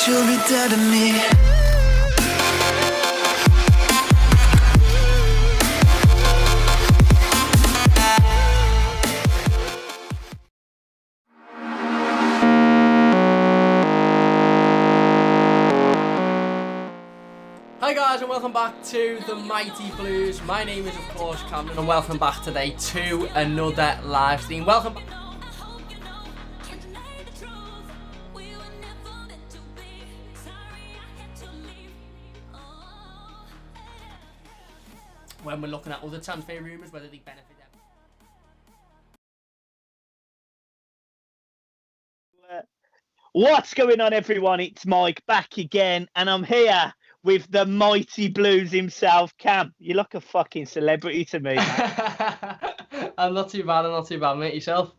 you'll be dead to me. Hi guys, and welcome back to the Mighty Blues. My name is of course Cameron, and welcome back today to another live stream. Welcome back. When we're looking at other transfer rumours, whether they benefit them. What's going on, everyone? It's Mike back again, and I'm here with the Mighty Blues himself, Cam. You look a fucking celebrity to me, mate. I'm not too bad, mate. Yourself?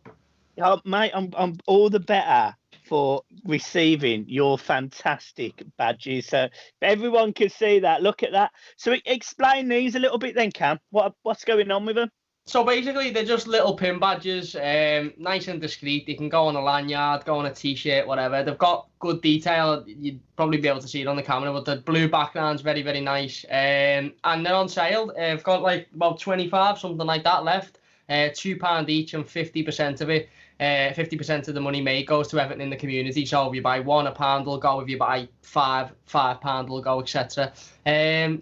Oh, mate, I'm all the better for receiving your fantastic badges. So if everyone can see that, look at that. So explain these a little bit then, Cam. What's going on with them? So basically, they're just little pin badges, nice and discreet. You can go on a lanyard, go on a t-shirt, whatever. They've got good detail. You'd probably be able to see it on the camera, but the blue background's very, very nice. And they're on sale. I've got like about 25, something like that left. £2 each, and 50% of it. 50% of the money made goes to Everton in the community. So if you buy one, £1 will go. If you buy £5 will go, etc.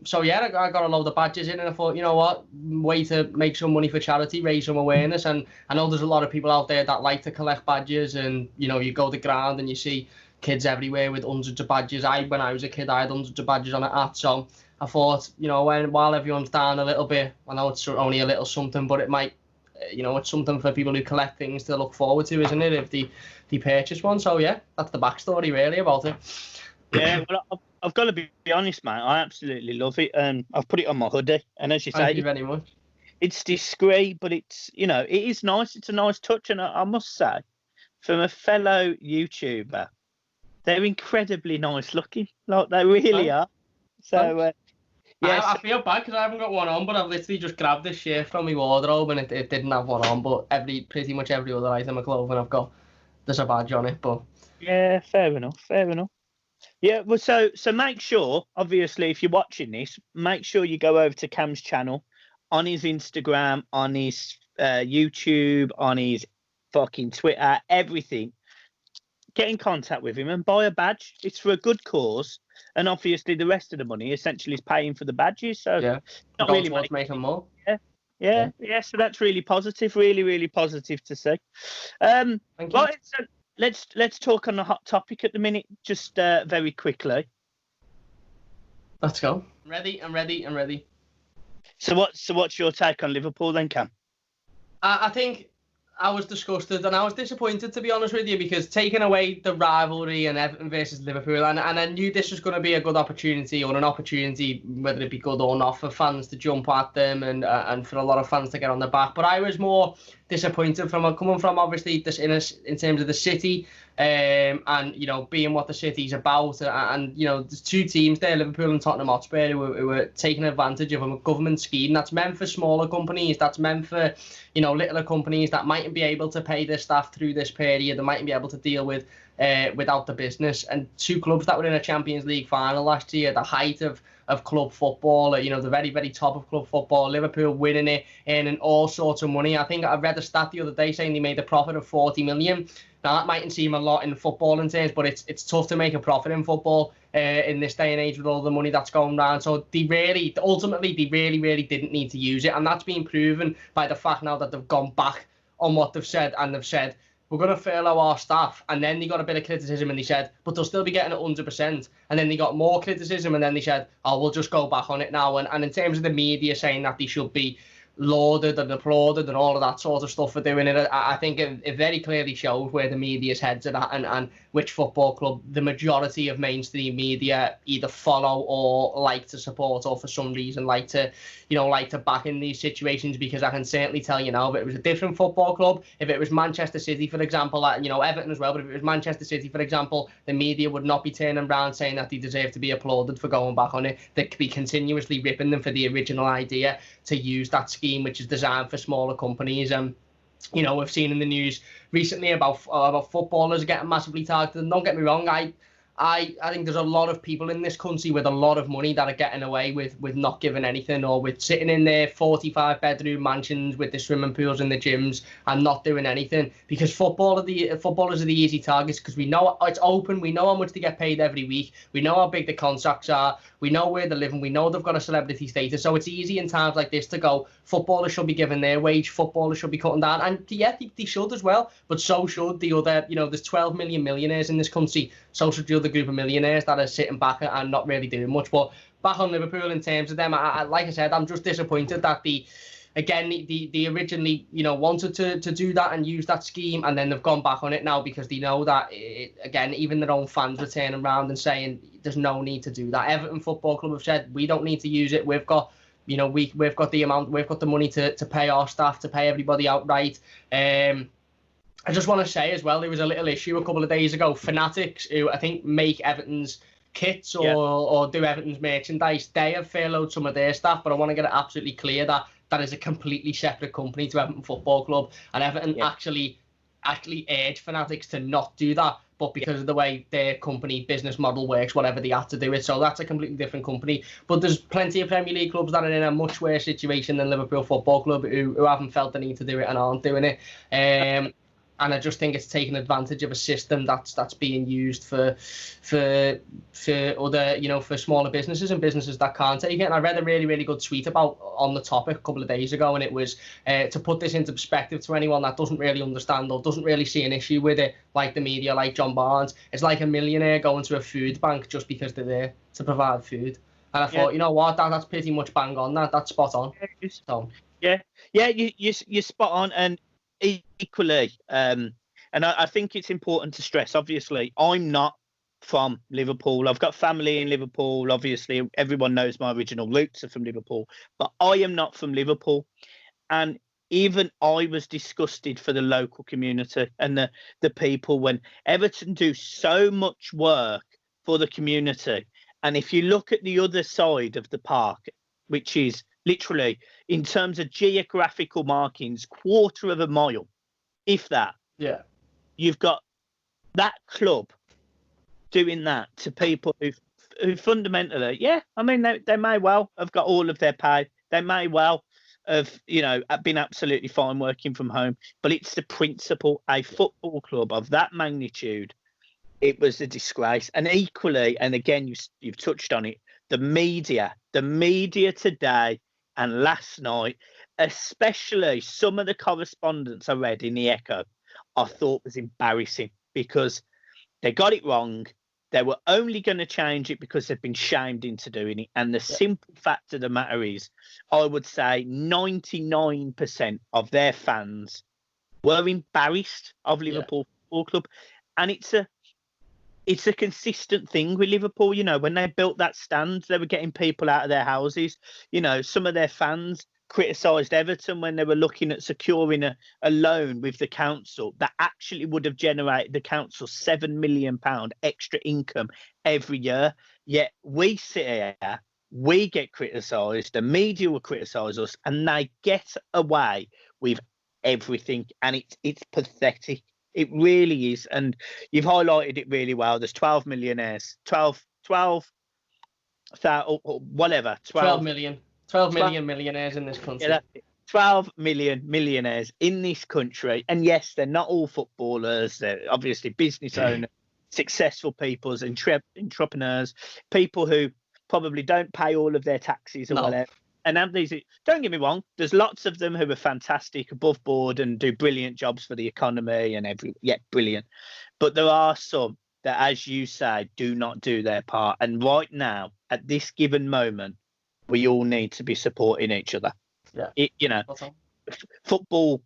So yeah, I got a load of badges in, and I thought, you know what, way to make some money for charity, raise some awareness. And I know there's a lot of people out there that like to collect badges, and you know, you go to the ground and you see kids everywhere with hundreds of badges. When I was a kid, I had hundreds of badges on a hat. So I thought, you know, while everyone's down a little bit, I know it's only a little something, but it might, you know, it's something for people who collect things to look forward to, isn't it, if they purchase one? So yeah, that's the backstory really about it. Yeah, well, I've got to be honest, mate. I absolutely love it, and I've put it on my hoodie. And as you say, thank you very much. It's discreet, but it's, you know, it is nice. It's a nice touch, and I must say, from a fellow YouTuber, they're incredibly nice looking. Like they really are. So. Yes. I feel bad because I haven't got one on, but I've literally just grabbed this shirt from my wardrobe and it didn't have one on. But pretty much every other item of clothing I've got, there's a badge on it. But yeah, fair enough. Yeah, well, so make sure, obviously, if you're watching this, make sure you go over to Cam's channel, on his Instagram, on his YouTube, on his fucking Twitter, everything. Get in contact with him and buy a badge. It's for a good cause. And obviously, the rest of the money essentially is paying for the badges. So yeah, not really making more. Yeah. So that's really positive. Really, really positive to see. Thank you. Well, so let's talk on the hot topic at the minute, just very quickly. Let's go. I'm ready. So what's your take on Liverpool then, Cam? I think I was disgusted and I was disappointed, to be honest with you, because taking away the rivalry and Everton versus Liverpool, and I knew this was going to be a good opportunity, or an opportunity, whether it be good or not, for fans to jump at them and for a lot of fans to get on the back. But I was more disappointed coming from obviously this in terms of the city, and you know, being what the city's about, and you know, there's two teams there, Liverpool and Tottenham Hotspur, who were taking advantage of a government scheme that's meant for smaller companies, that's meant for, you know, littler companies that mightn't be able to pay their staff through this period, they mightn't be able to deal with without the business. And two clubs that were in a Champions League final last year, the height of club football, you know, the very, very top of club football, Liverpool winning it, earning all sorts of money. I think I read a stat the other day saying they made a profit of 40 million. Now, that mightn't seem a lot in footballing terms, but it's tough to make a profit in football in this day and age with all the money that's going around. So ultimately, they really didn't need to use it. And that's been proven by the fact now that they've gone back on what they've said, and they've said, we're going to furlough our staff. And then they got a bit of criticism and they said, but they'll still be getting it 100%. And then they got more criticism and then they said, oh, we'll just go back on it now. And in terms of the media saying that they should be lauded and applauded and all of that sort of stuff for doing it, I think it very clearly shows where the media's heads are at, and which football club the majority of mainstream media either follow or like to support, or for some reason like to back in these situations. Because I can certainly tell you now, if it was a different football club, if it was Manchester City, for example, you know, Everton as well, but if it was Manchester City, for example, the media would not be turning around saying that they deserve to be applauded for going back on it. They'd be continuously ripping them for the original idea to use that scheme, which is designed for smaller companies. You know, we've seen in the news recently about footballers getting massively targeted. And don't get me wrong, I think there's a lot of people in this country with a lot of money that are getting away with not giving anything, or with sitting in their 45-bedroom mansions with the swimming pools and the gyms and not doing anything, because footballers are the easy targets, because we know it's open, we know how much they get paid every week, we know how big the contracts are, we know where they're living, we know they've got a celebrity status, so it's easy in times like this to go, footballers should be given their wage, footballers should be cutting down, and yeah, they should as well, but so should the other, there's 12 million millionaires in this country, so should the other group of millionaires that are sitting back and not really doing much. But back on Liverpool, in terms of them, like I said, I'm just disappointed that they originally, wanted to do that and use that scheme, and then they've gone back on it now because they know that, again, even their own fans are turning around and saying there's no need to do that. Everton Football Club have said we don't need to use it. We've got, we've got the money to pay our staff, to pay everybody outright. I just want to say as well, there was a little issue a couple of days ago. Fanatics, who I think make Everton's kits or do Everton's merchandise, they have furloughed some of their staff, but I want to get it absolutely clear that that is a completely separate company to Everton Football Club, and Everton actually urged Fanatics to not do that, but because of the way their company business model works, whatever, they had to do it. So that's a completely different company. But there's plenty of Premier League clubs that are in a much worse situation than Liverpool Football Club who haven't felt the need to do it and aren't doing it. And I just think it's taking advantage of a system that's being used for other, for smaller businesses and businesses that can't take it. And I read a really, really good tweet on the topic a couple of days ago, and it was to put this into perspective to anyone that doesn't really understand or doesn't really see an issue with it, like the media, like John Barnes. It's like a millionaire going to a food bank just because they're there to provide food. And I thought, you know what, that's pretty much bang on. That's spot on. So you're spot on. And equally, and I think it's important to stress, obviously, I'm not from Liverpool. I've got family in Liverpool. Obviously, everyone knows my original roots are from Liverpool, but I am not from Liverpool. And even I was disgusted for the local community and the people when Everton do so much work for the community. And if you look at the other side of the park, which is literally, in terms of geographical markings, quarter of a mile, if that. Yeah. You've got that club doing that to people who fundamentally, they may well have got all of their pay. They may well have, been absolutely fine working from home. But it's the principle. A football club of that magnitude, it was a disgrace. And equally, and again, you've touched on it, the media today and last night, especially some of the correspondence I read in the Echo, I thought was embarrassing because they got it wrong. They were only going to change it because they've been shamed into doing it. And the simple fact of the matter is, I would say 99% of their fans were embarrassed of Liverpool Football Club. And it's a consistent thing with Liverpool. When they built that stand, they were getting people out of their houses. Some of their fans criticised Everton when they were looking at securing a loan with the council that actually would have generated the council £7 million extra income every year. Yet we sit here, we get criticised, the media will criticise us, and they get away with everything. And it's pathetic. It really is. And you've highlighted it really well. There's 12 millionaires, 12 million millionaires in this country. 12 million millionaires in this country. And yes, they're not all footballers. They're obviously business owners, successful people, entrepreneurs, people who probably don't pay all of their taxes or whatever. And have these, don't get me wrong, there's lots of them who are fantastic, above board, and do brilliant jobs for the economy and brilliant. But there are some that, as you say, do not do their part. And right now, at this given moment, we all need to be supporting each other. Yeah. Football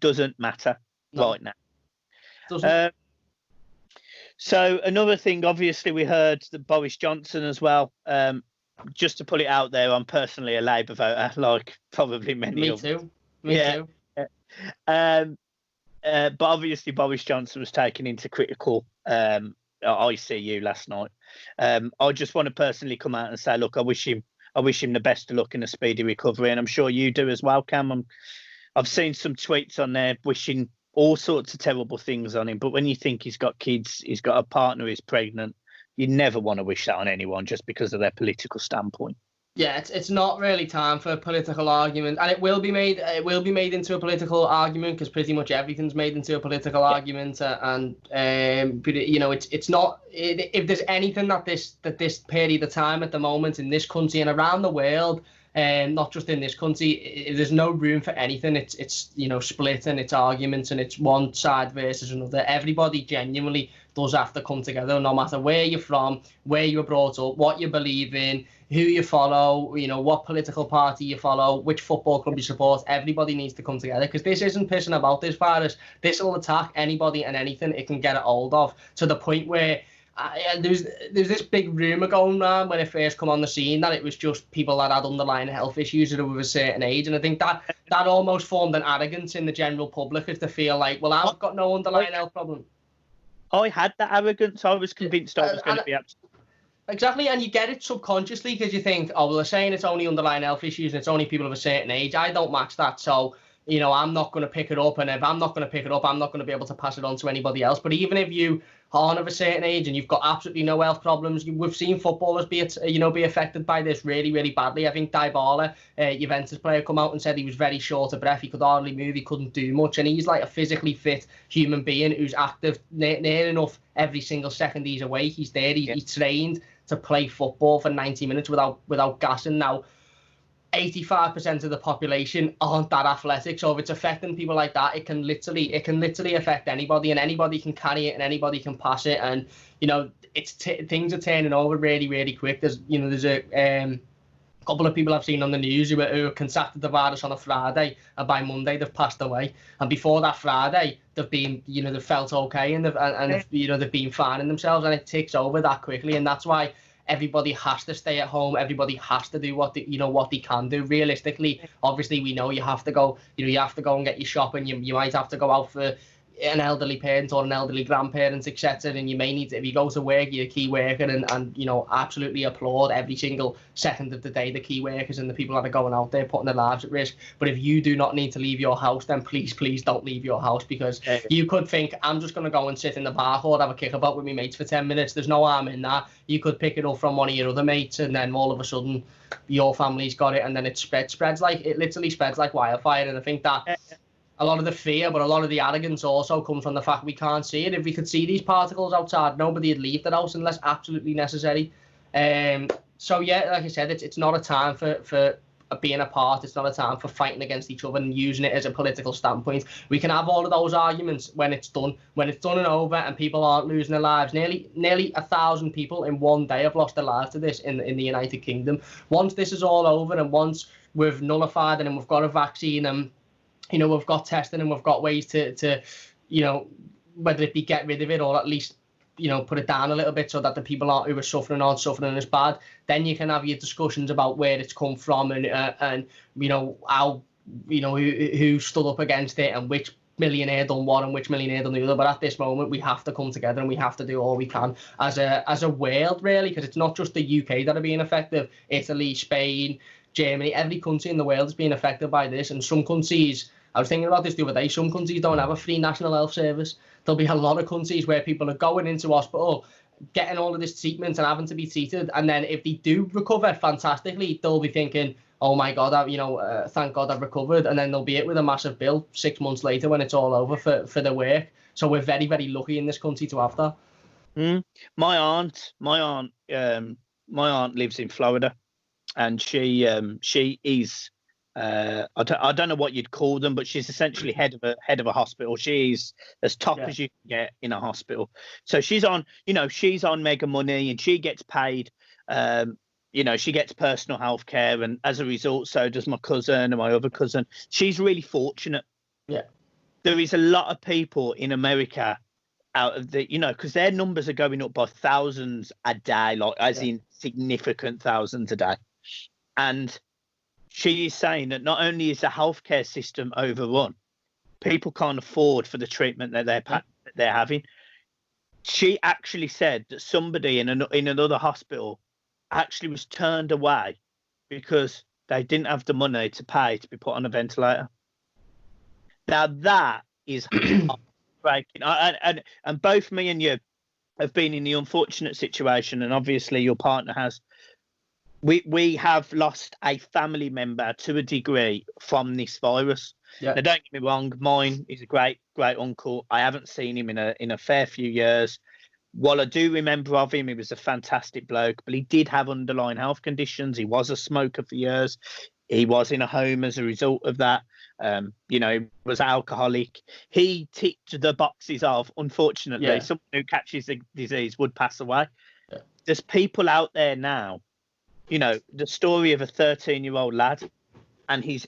doesn't matter right now. Doesn't. So another thing, obviously, we heard that Boris Johnson as well. Just to put it out there, I'm personally a Labour voter, like probably many of them. Me too. But obviously Boris Johnson was taken into critical ICU last night. I just want to personally come out and say, look, I wish him the best of luck in a speedy recovery, and I'm sure you do as well, Cam. I've seen some tweets on there wishing all sorts of terrible things on him, but when you think he's got kids, he's got a partner who's pregnant, You never want to wish that on anyone just because of their political standpoint. Yeah, it's not really time for a political argument, and it will be made into a political argument because pretty much everything's made into a political argument, but you know, it's not. If there's anything that this period of time at the moment in this country and around the world, not just in this country, there's no room for anything. It's you know, split, and it's arguments, and it's one side versus another. Everybody genuinely does have to come together, no matter where you're from, where you were brought up, what you believe in, who you follow, you know, what political party you follow, which football club you support. Everybody needs to come together, because this isn't pissing about this virus. This will attack anybody and anything it can get a hold of, to the point where there's this big rumour going around when it first come on the scene that it was just people that had underlying health issues that were of a certain age, and I think that almost formed an arrogance in the general public, is to feel like, well, I've got no underlying health problem. I had that arrogance. I was convinced I was going to be absolutely. Exactly, and you get it subconsciously because you think, oh, well, they're saying it's only underlying health issues and it's only people of a certain age. I don't match that, so, you know, I'm not going to pick it up, and if I'm not going to pick it up, I'm not going to be able to pass it on to anybody else. But even if you aren't of a certain age and you've got absolutely no health problems, we've seen footballers be affected by this really, really badly. I think Dybala, Juventus player, come out and said he was very short of breath. He could hardly move. He couldn't do much, and he's like a physically fit human being who's active near enough every single second he's awake. He's there. He's trained to play football for 90 minutes without gassing. Now, 85% of the population aren't that athletic, so if it's affecting people like that, it can literally affect anybody, and anybody can carry it and anybody can pass it. And you know, things are turning over really, really quick. There's a couple of people I've seen on the news who contracted the virus on a Friday, and by Monday they've passed away. And before that Friday, they've felt okay, and they've been finding themselves, and it ticks over that quickly. And that's why everybody has to stay at home. Everybody has to do what they can do. Realistically, obviously, we know you have to go and get your shopping. You might have to go out for an elderly parent or an elderly grandparent, etc. And you may need to, if you go to work, you're a key worker, and you know, absolutely applaud every single second of the day the key workers and the people that are going out there putting their lives at risk. But if you do not need to leave your house, then please don't leave your house, because you could think, I'm just going to go and sit in the park or have a kickabout with my mates for 10 minutes. There's no harm in that. You could pick it up from one of your other mates, and then all of a sudden your family's got it, and then it literally spreads like wildfire. And I think that a lot of the fear, but a lot of the arrogance also comes from the fact we can't see it. If we could see these particles outside, nobody would leave their house unless absolutely necessary. So yeah, like I said, it's not a time for being apart. It's not a time for fighting against each other and using it as a political standpoint. We can have all of those arguments when it's done and over, and people aren't losing their lives. Nearly 1,000 people in one day have lost their lives to this in the United Kingdom. Once this is all over, and once we've nullified it and we've got a vaccine, and you know, we've got testing and we've got ways to you know, whether it be get rid of it or at least, you know, put it down a little bit so that the people who are suffering aren't suffering as bad, then you can have your discussions about where it's come from, and you know, how, you know, who stood up against it and which millionaire done one and which millionaire done the other. But at this moment, we have to come together and we have to do all we can as a world, really, because it's not just the UK that are being affected. Italy, Spain, Germany, every country in the world is being affected by this. And some countries, I was thinking about this the other day, some countries don't have a free national health service. There'll be a lot of countries where people are going into hospital, getting all of this treatment and having to be treated. And then if they do recover fantastically, they'll be thinking, oh my God, thank God I've recovered. And then they'll be hit with a massive bill 6 months later when it's all over for their work. So we're very, very lucky in this country to have that. My aunt lives in Florida, and she is, I don't know what you'd call them, but she's essentially head of a hospital. She's as top as you can get in a hospital. So she's on mega money, and she gets paid. She gets personal health care, and as a result, so does my cousin and my other cousin. She's really fortunate. Yeah, there is a lot of people in America out of the, because their numbers are going up by thousands a day, in significant thousands a day, and she is saying that not only is the healthcare system overrun, people can't afford for the treatment that they're having. She actually said that somebody in another hospital actually was turned away because they didn't have the money to pay to be put on a ventilator. Now that is heartbreaking. And both me and you have been in the unfortunate situation, and obviously your partner has. We have lost a family member to a degree from this virus. Yeah. Now, don't get me wrong, mine is a great uncle. I haven't seen him in a fair few years. While I do remember of him, he was a fantastic bloke, but he did have underlying health conditions. He was a smoker for years. He was in a home as a result of that. He was alcoholic. He ticked the boxes of, unfortunately, someone who catches the disease would pass away. Yeah. There's people out there now, the story of a 13-year-old lad, and he's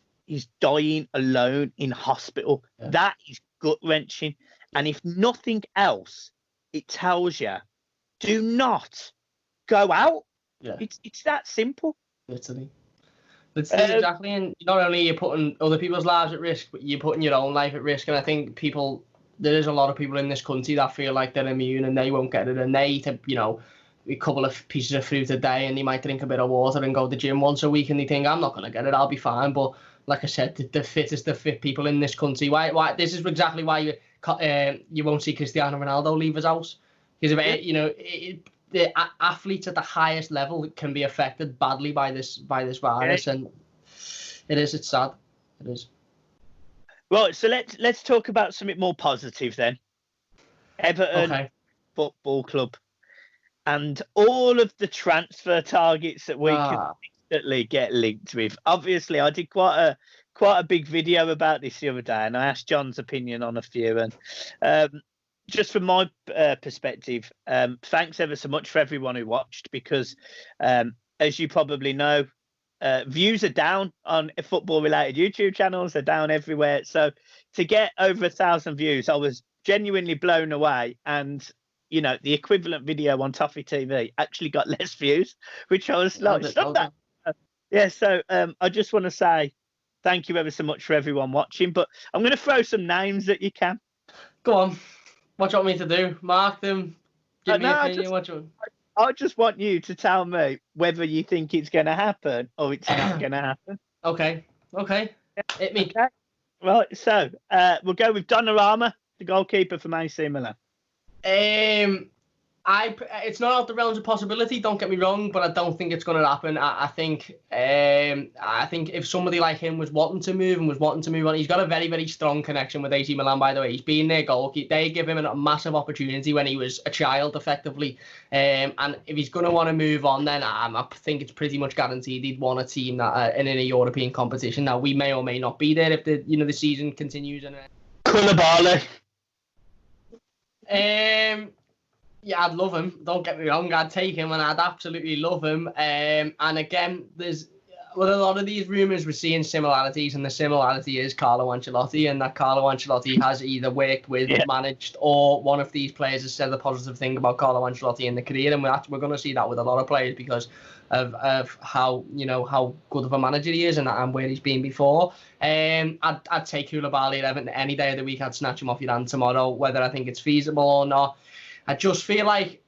dying alone in hospital. Yeah. That is gut-wrenching. And if nothing else, it tells you, do not go out. Yeah. It's that simple. Literally. Exactly. And not only are you putting other people's lives at risk, but you're putting your own life at risk. And I think there is a lot of people in this country that feel like they're immune and they won't get it. And they eat, a couple of pieces of fruit a day, and they might drink a bit of water and go to the gym once a week, and they think, I'm not going to get it, I'll be fine. But like I said, the fittest of fit people in this country. Why? This is exactly why you won't see Cristiano Ronaldo leave his house. Because the athletes at the highest level can be affected badly by this virus, and it's sad. It is. Right, so let's talk about something more positive then. Everton Football Club, and all of the transfer targets that we consistently get linked with. Obviously, I did quite a big video about this the other day, and I asked John's opinion on a few. And just from my perspective, thanks ever so much for everyone who watched, because as you probably know, views are down on football-related YouTube channels. They're down everywhere. So to get over 1,000 views, I was genuinely blown away. And the equivalent video on Toffee TV actually got less views, which I was like, stop that. Yeah, so I just want to say thank you ever so much for everyone watching. But I'm going to throw some names at you, Cam. Go on. What do you want me to do? Mark them? Give me an opinion? I just want you to tell me whether you think it's going to happen or it's not going to happen. Okay. Hit me. Okay. Right, so we'll go with Donnarumma, the goalkeeper from AC Milan. It's not out the realms of possibility, don't get me wrong, but I don't think it's going to happen. I think if somebody like him was wanting to move on, he's got a very, very strong connection with AC Milan, by the way. He's been their goalkeeper. They give him a massive opportunity when he was a child, effectively. And if he's going to want to move on, then I think it's pretty much guaranteed he'd want a team that in a European competition. Now, we may or may not be there if the season continues. And Koulibaly. Yeah, I'd love him. Don't get me wrong. I'd take him and I'd absolutely love him. And again, with a lot of these rumours, we're seeing similarities, and the similarity is Carlo Ancelotti, and that Carlo Ancelotti has either worked with, managed, or one of these players has said a positive thing about Carlo Ancelotti in the career, and we're going to see that with a lot of players because of how good of a manager he is and where he's been before. I'd take Koulibaly at Everton any day of the week. I'd snatch him off your hand tomorrow, whether I think it's feasible or not. I just feel like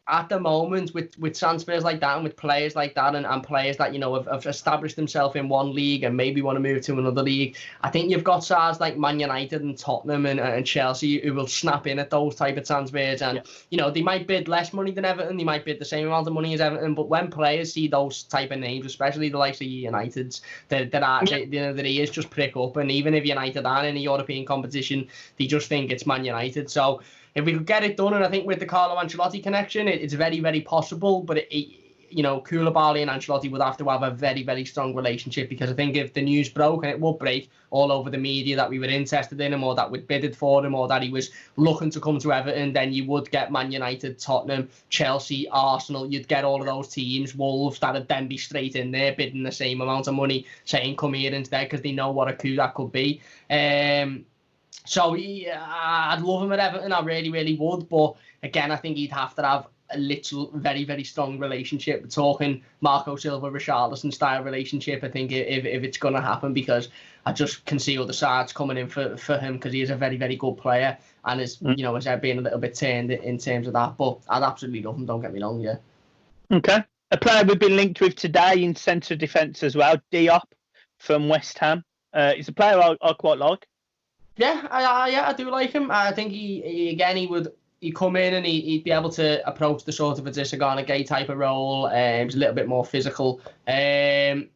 at the moment with transfers like that and with players like that and players that have established themselves in one league and maybe want to move to another league, I think you've got sides like Man United and Tottenham and Chelsea who will snap in at those type of transfers, and they might bid less money than Everton, they might bid the same amount of money as Everton, but when players see those type of names, especially the likes of United's, their ears just prick up, and even if United aren't in a European competition, they just think it's Man United. So if we could get it done, and I think with the Carlo Ancelotti connection, it's very, very possible. But Koulibaly and Ancelotti would have to have a very, very strong relationship, because I think if the news broke, and it would break all over the media, that we were interested in him or that we'd bidded for him or that he was looking to come to Everton, then you would get Man United, Tottenham, Chelsea, Arsenal. You'd get all of those teams, Wolves, that'd then be straight in there bidding the same amount of money, saying come here instead, because they know what a coup that could be. So I'd love him at Everton, I really, really would. But again, I think he'd have to have a very, very strong relationship. We're talking Marco Silva, Richarlison style relationship, I think, if it's going to happen, because I just can see other sides coming in for him, because he is a very, very good player and is being a little bit turned in terms of that. But I'd absolutely love him, don't get me wrong, yeah. Okay. A player we've been linked with today in centre defence as well, Diop from West Ham. He's a player I quite like. Yeah, I do like him. I think he would he'd come in and he'd be able to approach the sort of a Disagana Gay type of role. He was a little bit more physical. I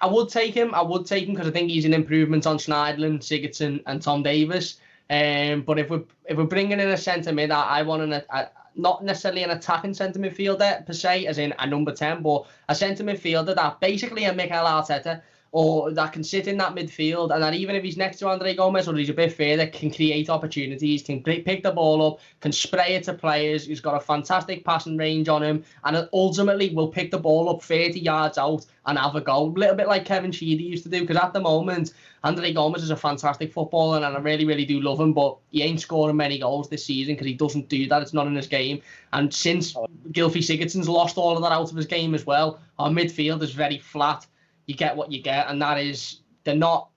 would take him. Because I think he's an improvement on Schneiderlin, Sigurdsson, and Tom Davis. But if we're bringing in a centre mid, I want not necessarily an attacking centre midfielder per se, as in a number 10, but a centre midfielder that basically a Mikel Arteta, or that can sit in that midfield, and that even if he's next to Andre Gomez or he's a bit further, can create opportunities, can pick the ball up, can spray it to players. He's got a fantastic passing range on him, and ultimately will pick the ball up 30 yards out and have a goal. A little bit like Kevin Sheedy used to do, because at the moment, Andre Gomez is a fantastic footballer, and I really, really do love him, but he ain't scoring many goals this season because he doesn't do that. It's not in his game. And since Gylfi Sigurdsson's lost all of that out of his game as well, our midfield is very flat. You get what you get, and that is, they're not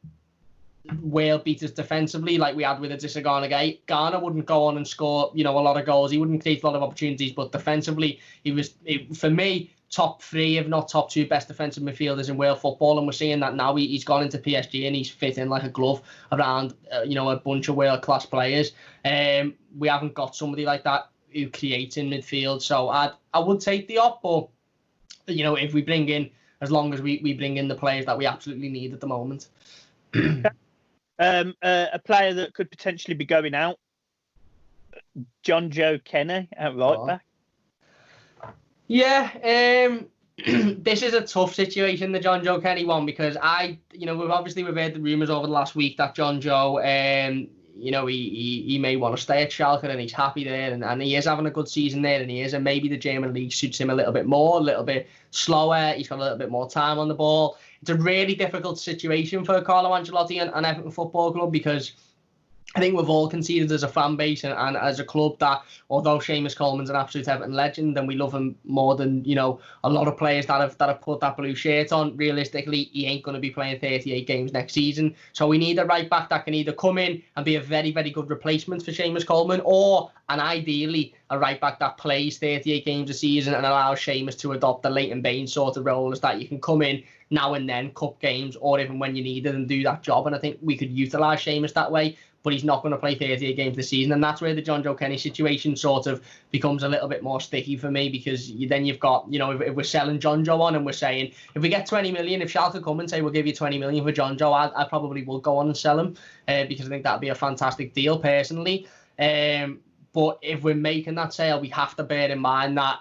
world beaters defensively like we had with a Disagana Gay. Ghana wouldn't go on and score, a lot of goals. He wouldn't create a lot of opportunities, but defensively, for me, top 3, if not top 2 best defensive midfielders in world football, and we're seeing that now. He's gone into PSG and he's fitting like a glove around, a bunch of world-class players. We haven't got somebody like that who creates in midfield, so I would take the op, but, if we bring in, as long as we bring in the players that we absolutely need at the moment. A player that could potentially be going out, John Joe Kenny at right back. Yeah, this is a tough situation, the John Joe Kenny one, because we've heard the rumours over the last week that John Joe, he may want to stay at Schalke, and he's happy there, and he is having a good season there, and maybe the German league suits him a little bit more, a little bit slower. He's got a little bit more time on the ball. It's a really difficult situation for Carlo Ancelotti and Everton Football Club, because I think we've all conceded as a fan base and as a club that although Seamus Coleman's an absolute Everton legend and we love him more than a lot of players that have put that blue shirt on, realistically he ain't going to be playing 38 games next season. So we need a right back that can either come in and be a very, very good replacement for Seamus Coleman, and ideally a right back that plays 38 games a season and allows Seamus to adopt the Leighton Baines sort of role, is that you can come in now and then, cup games, or even when you need it, and do that job. And I think we could utilise Seamus that way, but he's not going to play 38 games this season. And that's where the John Joe Kenny situation sort of becomes a little bit more sticky for me, because then you've got, if we're selling John Joe on and we're saying, if we get 20 million, if Schalke come and say, we'll give you 20 million for John Joe, I probably will go on and sell him, because I think that'd be a fantastic deal personally. But if we're making that sale, we have to bear in mind that,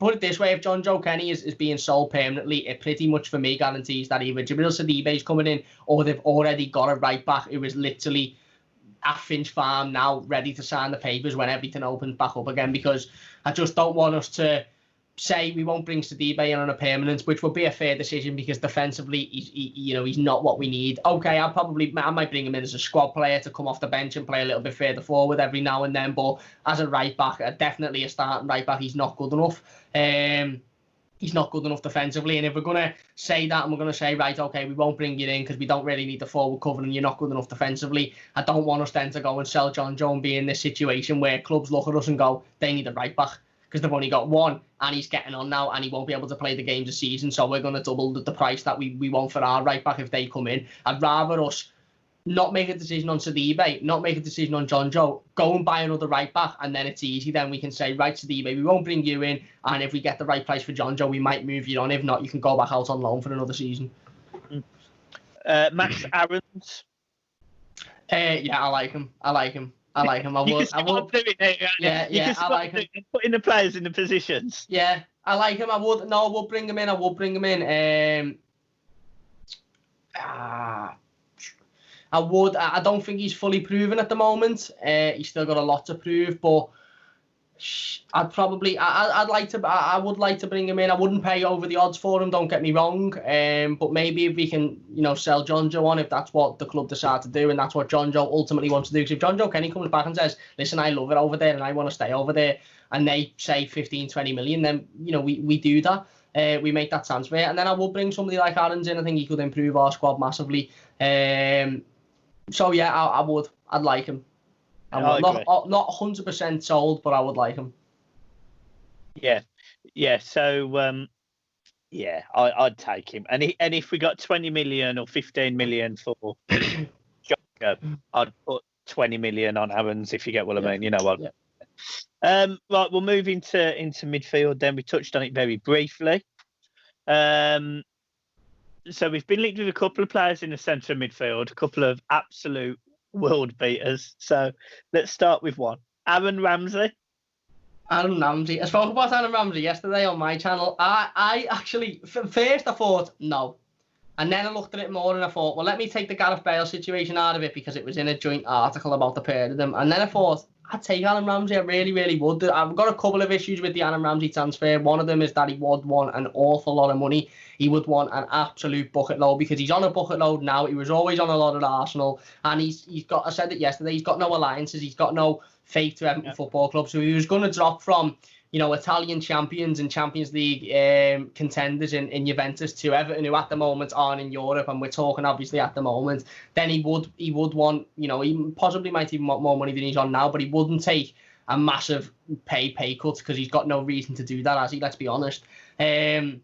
put it this way, if John Joe Kenny is being sold permanently, it pretty much for me guarantees that either Jibril Sidibe is coming in, or they've already got a right back who is literally at Finch Farm now, ready to sign the papers when everything opens back up again. Because I just don't want us to say we won't bring Sidibe in on a permanent, which would be a fair decision, because defensively he's not what we need. Okay, I might bring him in as a squad player to come off the bench and play a little bit further forward every now and then, but as a right back, definitely a starting right back, he's not good enough. He's not good enough defensively, and if we're going to say that and we're going to say, right, okay, we won't bring you in because we don't really need the forward cover and you're not good enough defensively, I don't want us then to go and sell John Joe and be in this situation where clubs look at us and go, they need a right back, because they've only got one and he's getting on now and he won't be able to play the games of season, so we're going to double the price that we want for our right back if they come in. I'd rather us not make a decision on Sidibe, not make a decision on John Joe, go and buy another right back, and then it's easy. Then we can say, right, Sidibe, we won't bring you in, and if we get the right price for John Joe, we might move you on. If not, you can go back out on loan for another season. Max Aarons. Yeah, I like him. I would. Yeah, I like him. Putting the players in the positions. Yeah, I like him. I would bring him in. I would. I don't think he's fully proven at the moment. He's still got a lot to prove, but I would like to bring him in. I wouldn't pay over the odds for him, don't get me wrong. But maybe if we can, sell John Joe on, if that's what the club decide to do, and that's what John Joe ultimately wants to do. Because if John Joe Kenny comes back and says, listen, I love it over there and I want to stay over there, and they say 15, 20 million, then, we do that. We make that transfer, and then I will bring somebody like Aarons in. I think he could improve our squad massively. So yeah, I would. I'd like him. I'm not 100% sold, but I would like him. Yeah. So I'd take him. And if we got 20 million or 15 million for Jocko, I'd put 20 million on Aaron's, if you get what I mean. You know what? Yeah. Right, we'll move into midfield then. We touched on it very briefly. So we've been linked with a couple of players in the centre of midfield, a couple of absolute world beaters. So let's start with one. Aaron Ramsey. Aaron Ramsey. I spoke about Aaron Ramsey yesterday on my channel. I actually, first I thought, no. And then I looked at it more and I thought, well, let me take the Gareth Bale situation out of it because it was in a joint article about the pair of them. And then I thought, I'd take Aaron Ramsey. I really, really would. I've got a couple of issues with the Aaron Ramsey transfer. One of them is that he would want an awful lot of money. He would want an absolute bucket load because he's on a bucket load now. He was always on a lot at Arsenal. And he's got, I said it yesterday, he's got no alliances. He's got no faith to Everton Football Club. So he was going to drop from, you know, Italian champions and Champions League contenders in Juventus to Everton, who at the moment aren't in Europe, and we're talking obviously at the moment. Then he would want, you know, he possibly might even want more money than he's on now, but he wouldn't take a massive pay cut because he's got no reason to do that, has he? Let's be honest. The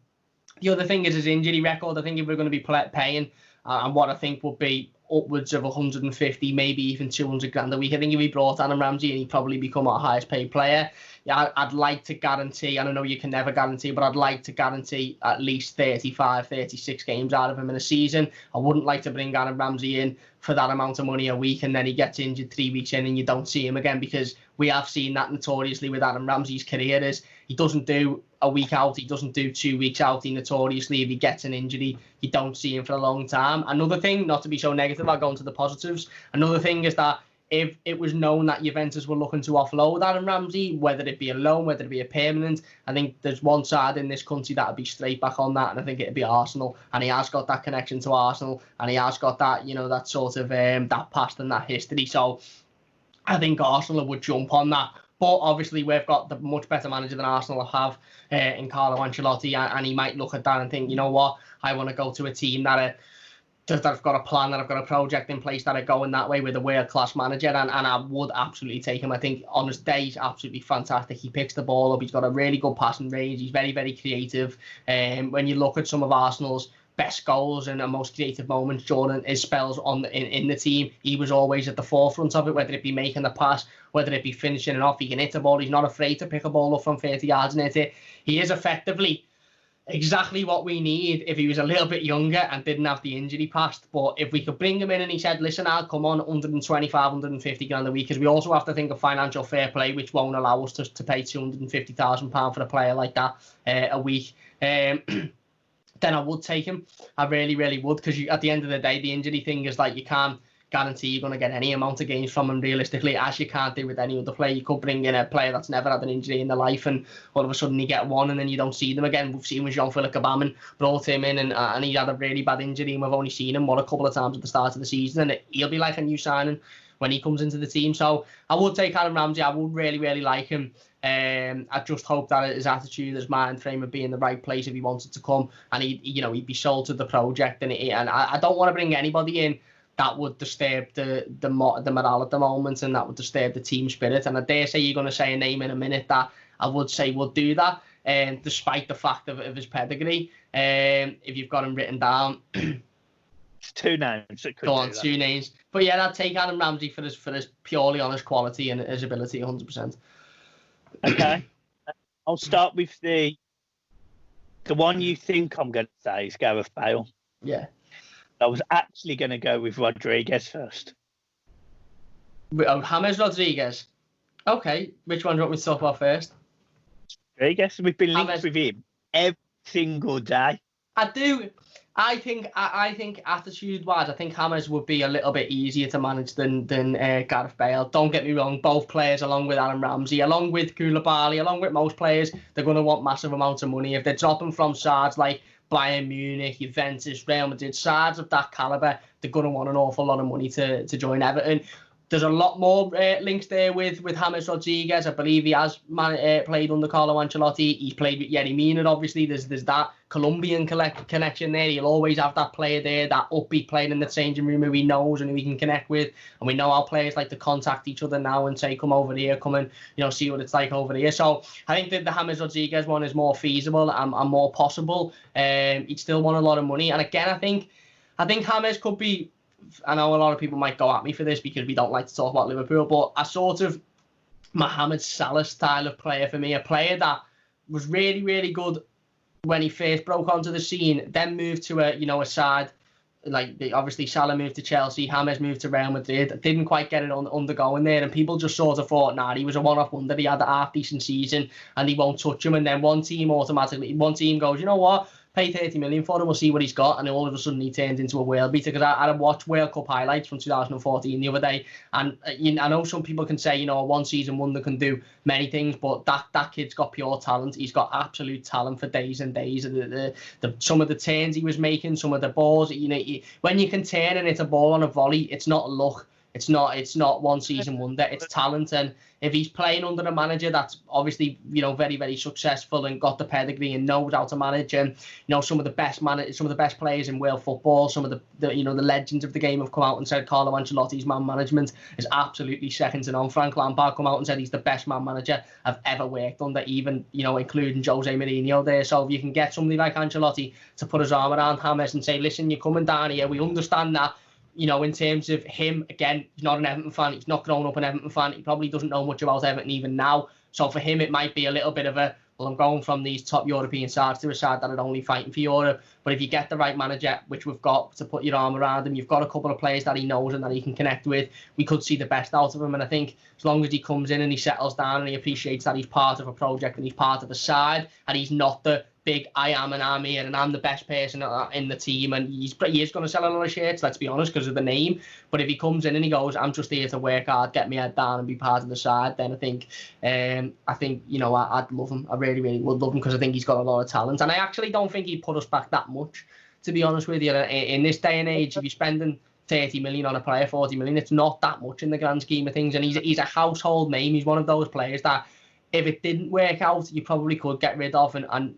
other thing is his injury record. I think if we're going to be paying, and what I think would be upwards of 150, maybe even 200 grand a week. I think if we brought Aaron Ramsey in, he'd probably become our highest paid player. Yeah, I'd like to guarantee, and I know you can never guarantee, but I'd like to guarantee at least 35, 36 games out of him in a season. I wouldn't like to bring Aaron Ramsey in for that amount of money a week and then he gets injured 3 weeks in and you don't see him again, because we have seen that notoriously with Aaron Ramsey's career is he doesn't do a week out, he doesn't do 2 weeks out. He notoriously, if he gets an injury, you don't see him for a long time. Another thing, not to be so negative, I'll go into the positives. Another thing is that if it was known that Juventus were looking to offload Aaron Ramsey, whether it be a loan, whether it be a permanent, I think there's one side in this country that would be straight back on that, and I think it'd be Arsenal. And he has got that connection to Arsenal, and he has got that, you know, that sort of that past and that history. So I think Arsenal would jump on that. But obviously, we've got the much better manager than Arsenal have in Carlo Ancelotti, and he might look at that and think, you know what, I want to go to a team that I've got a plan, that I've got a project in place, that are going that way with a world-class manager, and I would absolutely take him. I think on his day, he's absolutely fantastic. He picks the ball up. He's got a really good passing range. He's very, very creative. When you look at some of Arsenal's best goals and most creative moments during his spells in the team, he was always at the forefront of it, whether it be making the pass, whether it be finishing it off. He can hit the ball. He's not afraid to pick a ball up from 30 yards and hit it. He is effectively exactly what we need if he was a little bit younger and didn't have the injury past. But if we could bring him in and he said, listen, I'll come on 125, 150 grand a week, because we also have to think of financial fair play, which won't allow us to pay £250,000 for a player like that a week. Then I would take him. I really, really would, because at the end of the day, the injury thing is like you can't guarantee you're going to get any amount of games from him realistically, as you can't do with any other player. You could bring in a player that's never had an injury in their life and all of a sudden you get one and then you don't see them again. We've seen with Jean-Philippe Gbamin, brought him in and he had a really bad injury and we've only seen him a couple of times at the start of the season, and he'll be like a new signing when he comes into the team. So I would take Aaron Ramsey. I would really, really like him. I just hope that his attitude, his mind frame would be in the right place if he wanted to come, and he'd be sold to the project. And I don't want to bring anybody in that would disturb the morale at the moment, and that would disturb the team spirit. And I dare say you're going to say a name in a minute that I would say would do that, despite the fact of his pedigree. If you've got him written down. It's 2 names. Go on, 2 names. But yeah, I'd take Aaron Ramsey for his purely on his quality and his ability, 100%. Okay. I'll start with the one you think I'm going to say is Gareth Bale. Yeah. I was actually going to go with Rodriguez first. Oh, James Rodriguez. Okay. Which one do you want me to talk about first? Rodriguez. We've been linked with him every single day. I do. I think attitude-wise, I think James would be a little bit easier to manage than Gareth Bale. Don't get me wrong, both players, along with Aaron Ramsey, along with Koulibaly, along with most players, they're going to want massive amounts of money. If they're dropping from sides like Bayern Munich, Juventus, Real Madrid, sides of that calibre, they're going to want an awful lot of money to join Everton. There's a lot more links there with James Rodriguez. I believe he has played under Carlo Ancelotti. He's played with Yerry Mina, obviously. There's that Colombian connection there. He'll always have that player there, that upbeat player in the changing room who he knows and who he can connect with. And we know how players like to contact each other now and say, come over here, come and see what it's like over here. So I think that the James Rodriguez one is more feasible and more possible. He'd still want a lot of money. And again, I think James could be I know a lot of people might go at me for this because we don't like to talk about Liverpool, but a sort of Mohamed Salah style of player for me, a player that was really, really good when he first broke onto the scene, then moved to a side like obviously Salah moved to Chelsea, James moved to Real Madrid, didn't quite get it undergoing there, and people just sort of thought, nah, he was a one-off wonder, he had a half-decent season, and he won't touch him, and then one team goes, you know what, pay 30 million for him, we'll see what he's got, and then all of a sudden he turned into a world beater, because I watched World Cup highlights from 2014 the other day, and I know some people can say, a one-season wonder can do many things, but that kid's got pure talent. He's got absolute talent for days and days. Some of the turns he was making, some of the balls, when you can turn and hit a ball on a volley, it's not luck. It's not one season wonder. It's talent, and if he's playing under a manager that's obviously very, very successful and got the pedigree and knows how to manage, and some of the best players in world football, some of the legends of the game have come out and said Carlo Ancelotti's man management is absolutely second to none. Frank Lampard come out and said he's the best man manager I've ever worked under, even including Jose Mourinho there. So if you can get somebody like Ancelotti to put his arm around James and say, listen, you're coming down here, we understand that. In terms of him, again, he's not an Everton fan. He's not grown up an Everton fan. He probably doesn't know much about Everton even now. So for him, it might be a little bit of I'm going from these top European sides to a side that are only fighting for Europe. But if you get the right manager, which we've got, to put your arm around him, you've got a couple of players that he knows and that he can connect with, we could see the best out of him. And I think as long as he comes in and he settles down and he appreciates that he's part of a project and he's part of a side, and he's not the big I am and I'm here and I'm the best person in the team, and he is going to sell a lot of shirts, let's be honest, because of the name. But if he comes in and he goes, I'm just here to work hard, get my head down and be part of the side, then I think I'd love him. I really, really would love him, because I think he's got a lot of talent, and I actually don't think he'd put us back that much, to be honest with you. In this day and age, if you're spending 30 million on a player, 40 million, it's not that much in the grand scheme of things, and he's a household name. He's one of those players that if it didn't work out, you probably could get rid of and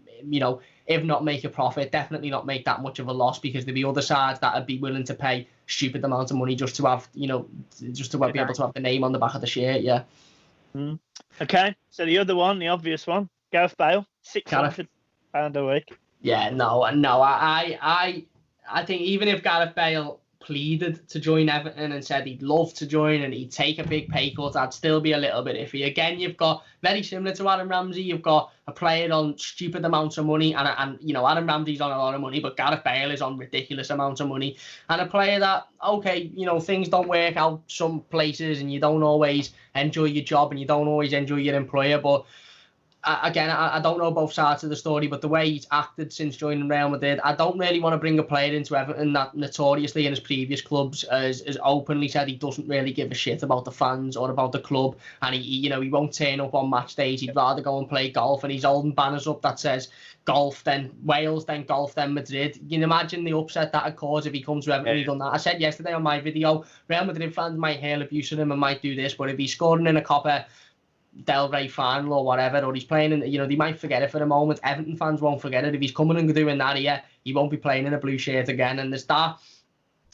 if not make a profit, definitely not make that much of a loss, because there'd be other sides that would be willing to pay stupid amounts of money just to have, be able to have the name on the back of the shirt. Yeah. Okay, so the other one, the obvious one, Gareth Bale, £600 a week. Yeah, no. I think even if Gareth Bale pleaded to join Everton and said he'd love to join and he'd take a big pay cut, I'd still be a little bit iffy. Again, you've got, very similar to Adam Ramsey, you've got a player on stupid amounts of money, and Adam Ramsey's on a lot of money, but Gareth Bale is on ridiculous amounts of money, and a player that, okay, things don't work out some places and you don't always enjoy your job and you don't always enjoy your employer, but again, I don't know both sides of the story, but the way he's acted since joining Real Madrid, I don't really want to bring a player into Everton that notoriously in his previous clubs has openly said he doesn't really give a shit about the fans or about the club, and he won't turn up on match days. He'd rather go and play golf, and he's holding banners up that says golf, then Wales, then golf, then Madrid. You can imagine the upset that would cause if he comes to Everton and he'd done that. I said yesterday on my video, Real Madrid fans might hurl abuse at him and might do this, but if he's scoring in a Copa Del Rey final or whatever, or he's playing in, they might forget it for a moment. Everton fans won't forget it. If he's coming and doing that here, he won't be playing in a blue shirt again. And there's that,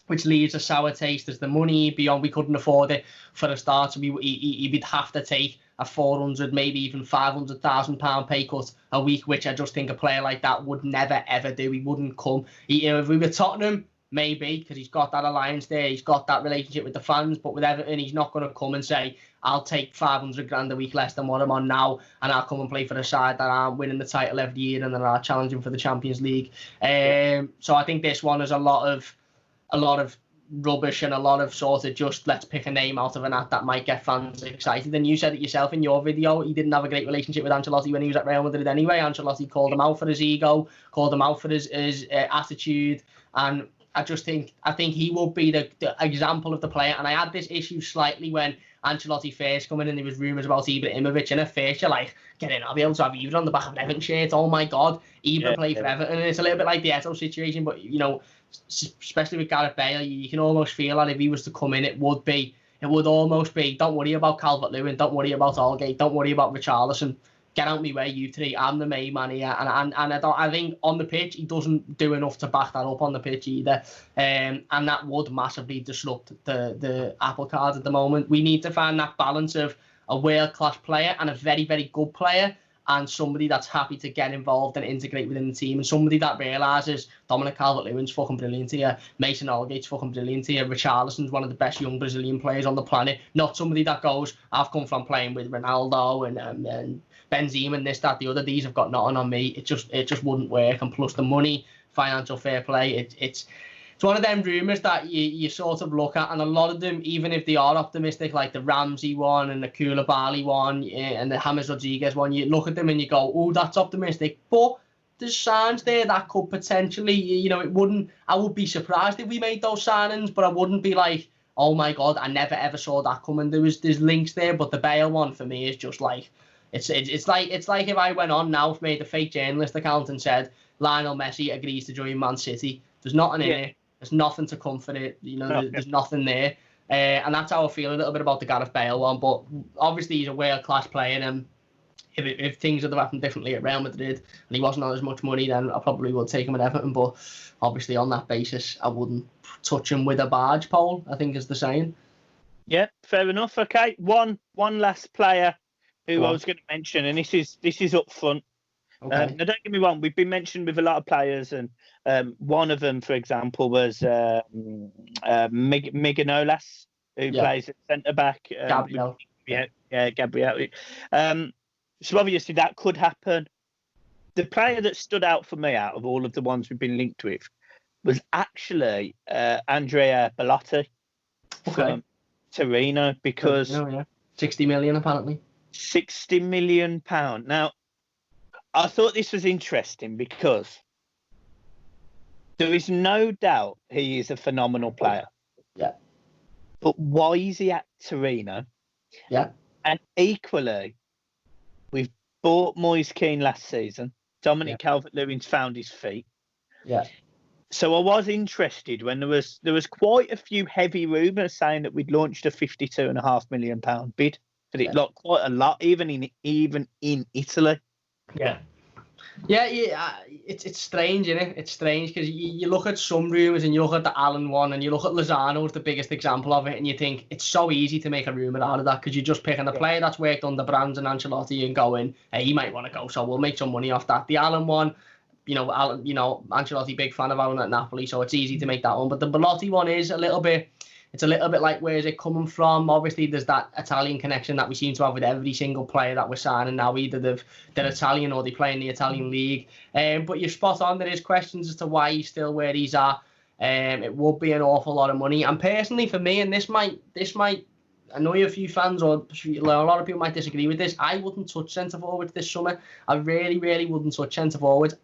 which leaves a sour taste. There's the money beyond, we couldn't afford it for a start, so he'd have to take a 400, maybe even £500,000 pay cut a week, which I just think a player like that would never ever do. He wouldn't come. If we were Tottenham, maybe, because he's got that alliance there, he's got that relationship with the fans, but with Everton, he's not going to come and say, I'll take 500 grand a week less than what I'm on now, and I'll come and play for a side that aren't winning the title every year and that are challenging for the Champions League. So I think this one is a lot of rubbish and a lot of sort of just let's pick a name out of an hat that might get fans excited. And you said it yourself in your video, he didn't have a great relationship with Ancelotti when he was at Real Madrid anyway. Ancelotti called him out for his ego, called him out for his attitude, and I think he will be the example of the player. And I had this issue slightly when Ancelotti first come in and there was rumours about Ibrahimovic, and at first you're like, get in, I'll be able to have Ibra on the back of an Everton shirt. Oh my God, Ibra play for Everton. And it's a little bit like the Eto'o situation, but especially with Gareth Bale, you can almost feel that if he was to come in, it would almost be, don't worry about Calvert-Lewin, don't worry about Allgate, don't worry about Richarlison. Get out me way, you three. I'm the main man here, and I think on the pitch he doesn't do enough to back that up on the pitch either, and that would massively disrupt the apple cart at the moment. We need to find that balance of a world class player and a very, very good player, and somebody that's happy to get involved and integrate within the team, and somebody that realises Dominic Calvert-Lewin's fucking brilliant here, Mason Holgate's fucking brilliant here, Richarlison's one of the best young Brazilian players on the planet, not somebody that goes, I've come from playing with Ronaldo and Benzema and this, that, the other, these have got nothing on me. It just wouldn't work. And plus the money, financial fair play, it's one of them rumours that you sort of look at, and a lot of them, even if they are optimistic, like the Ramsey one and the Koulibaly one and the James Rodriguez one, you look at them and you go, oh, that's optimistic. But there's signs there that could potentially, you know, I would be surprised if we made those signings, but I wouldn't be like, oh my God, I never ever saw that coming. There's links there, but the Bale one for me is just like, it's like if I went on now, made a fake journalist account and said Lionel Messi agrees to join Man City. There's nothing in it. There's nothing to comfort it. You know, there's nothing there. And that's how I feel a little bit about the Gareth Bale one. But obviously he's a world-class player, and if things had happened differently at Real Madrid and he wasn't on as much money, then I probably would take him at Everton. But obviously on that basis, I wouldn't touch him with a barge pole, I think is the saying. Yeah, fair enough. Okay, one last player who I was going to mention, and this is up front. Okay. Now, don't get me wrong, we've been mentioned with a lot of players, and one of them, for example, was Mignolas, who plays at centre-back. Gabriel. Gabriel. So obviously that could happen. The player that stood out for me out of all of the ones we've been linked with was actually Andrea Bellotti from Torino, because 60 million apparently. 60 million pound. Now, I thought this was interesting because there is no doubt he is a phenomenal player. Yeah. But why is he at Torino? Yeah. And equally, we've bought Moise Kean last season. Dominic Calvert-Lewin's found his feet. Yeah. So I was interested when there was quite a few heavy rumours saying that we'd launched a £52.5 million bid. But it looked quite a lot, even in Italy. Yeah. It's strange, isn't it? It's strange because you look at some rumours and you look at the Allen one and you look at Lozano as the biggest example of it, and you think it's so easy to make a rumour out of that because you're just picking a player that's worked under Brands and Ancelotti and going, hey, he might want to go, so we'll make some money off that. The Allen one, Ancelotti, big fan of Allen at Napoli, so it's easy to make that one. But the Bellotti one is a little bit like, where's it coming from? Obviously, there's that Italian connection that we seem to have with every single player that we're signing now. Either they're Italian or they play in the Italian league. But you're spot on. There is questions as to why he's still where he's at. It would be an awful lot of money. And personally, for me, and this might annoy a few fans, or a lot of people might disagree with this, I wouldn't touch centre forwards this summer. I really, really wouldn't touch centre forwards.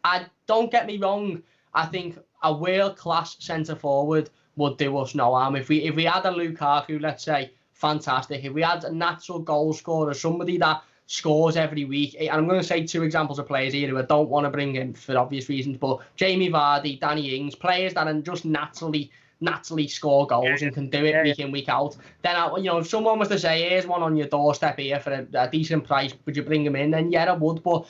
Don't get me wrong. I think a world class centre forward would do us no harm. If we had a Lukaku, let's say, fantastic. If we had a natural goal scorer, somebody that scores every week, and I'm going to say two examples of players here who I don't want to bring in for obvious reasons, but Jamie Vardy, Danny Ings, players that are just naturally score goals and can do it week in, week out, then if someone was to say, here's one on your doorstep here for a decent price, would you bring him in? Then yeah, I would. But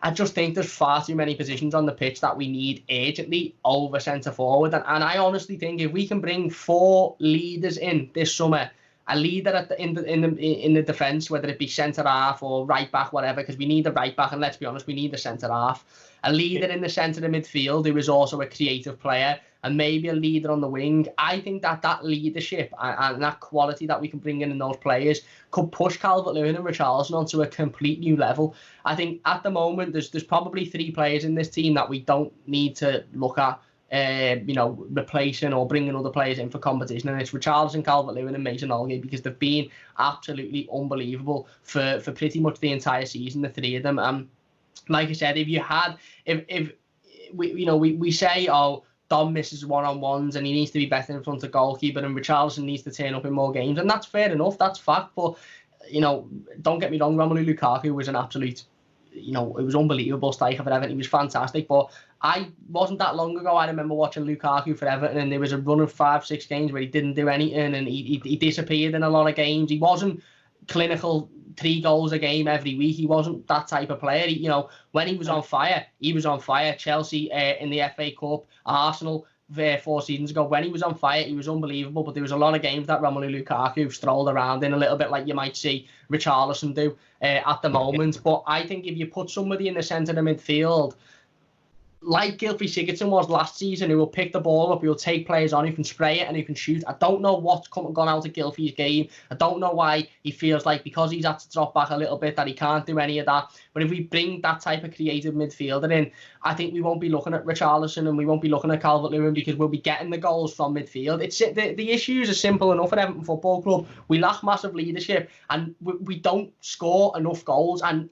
I just think there's far too many positions on the pitch that we need urgently over centre forward. And I honestly think if we can bring 4 leaders in this summer, a leader in the defence, whether it be centre half or right back, whatever, because we need a right back, and let's be honest, we need a centre half. A leader in the centre of midfield who is also a creative player, and maybe a leader on the wing. I think that leadership and that quality that we can bring in those players could push Calvert-Lewin and Richarlison onto a complete new level. I think at the moment there's probably 3 players in this team that we don't need to look at replacing or bringing other players in for competition, and it's Richarlison, Calvert-Lewin and Mason Holgate, because they've been absolutely unbelievable for pretty much the entire season, the 3 of them. Like I said, if we say, oh, Dom misses one-on-ones and he needs to be better in front of goalkeeper, and Richarlison needs to turn up in more games, and that's fair enough, that's fact. But don't get me wrong, Romelu Lukaku was an absolute, it was unbelievable striker for Everton. He was fantastic. But I wasn't that long ago, I remember watching Lukaku for Everton, and there was a run of 5-6 games where he didn't do anything, and he disappeared in a lot of games. He wasn't clinical 3 goals a game every week. He wasn't that type of player. When he was on fire, he was on fire. Chelsea in the FA Cup, Arsenal, there 4 seasons ago. When he was on fire, he was unbelievable, but there was a lot of games that Romelu Lukaku strolled around in a little bit like you might see Richarlison do at the moment. But I think if you put somebody in the centre of the midfield, like Gylfi Sigurdsson was last season, who will pick the ball up, who will take players on, who can spray it and who can shoot. I don't know what's gone out of Gylfi's game. I don't know why he feels like because he's had to drop back a little bit that he can't do any of that. But if we bring that type of creative midfielder in, I think we won't be looking at Richarlison and we won't be looking at Calvert-Lewin because we'll be getting the goals from midfield. The issues are simple enough at Everton Football Club. We lack massive leadership and we don't score enough goals, and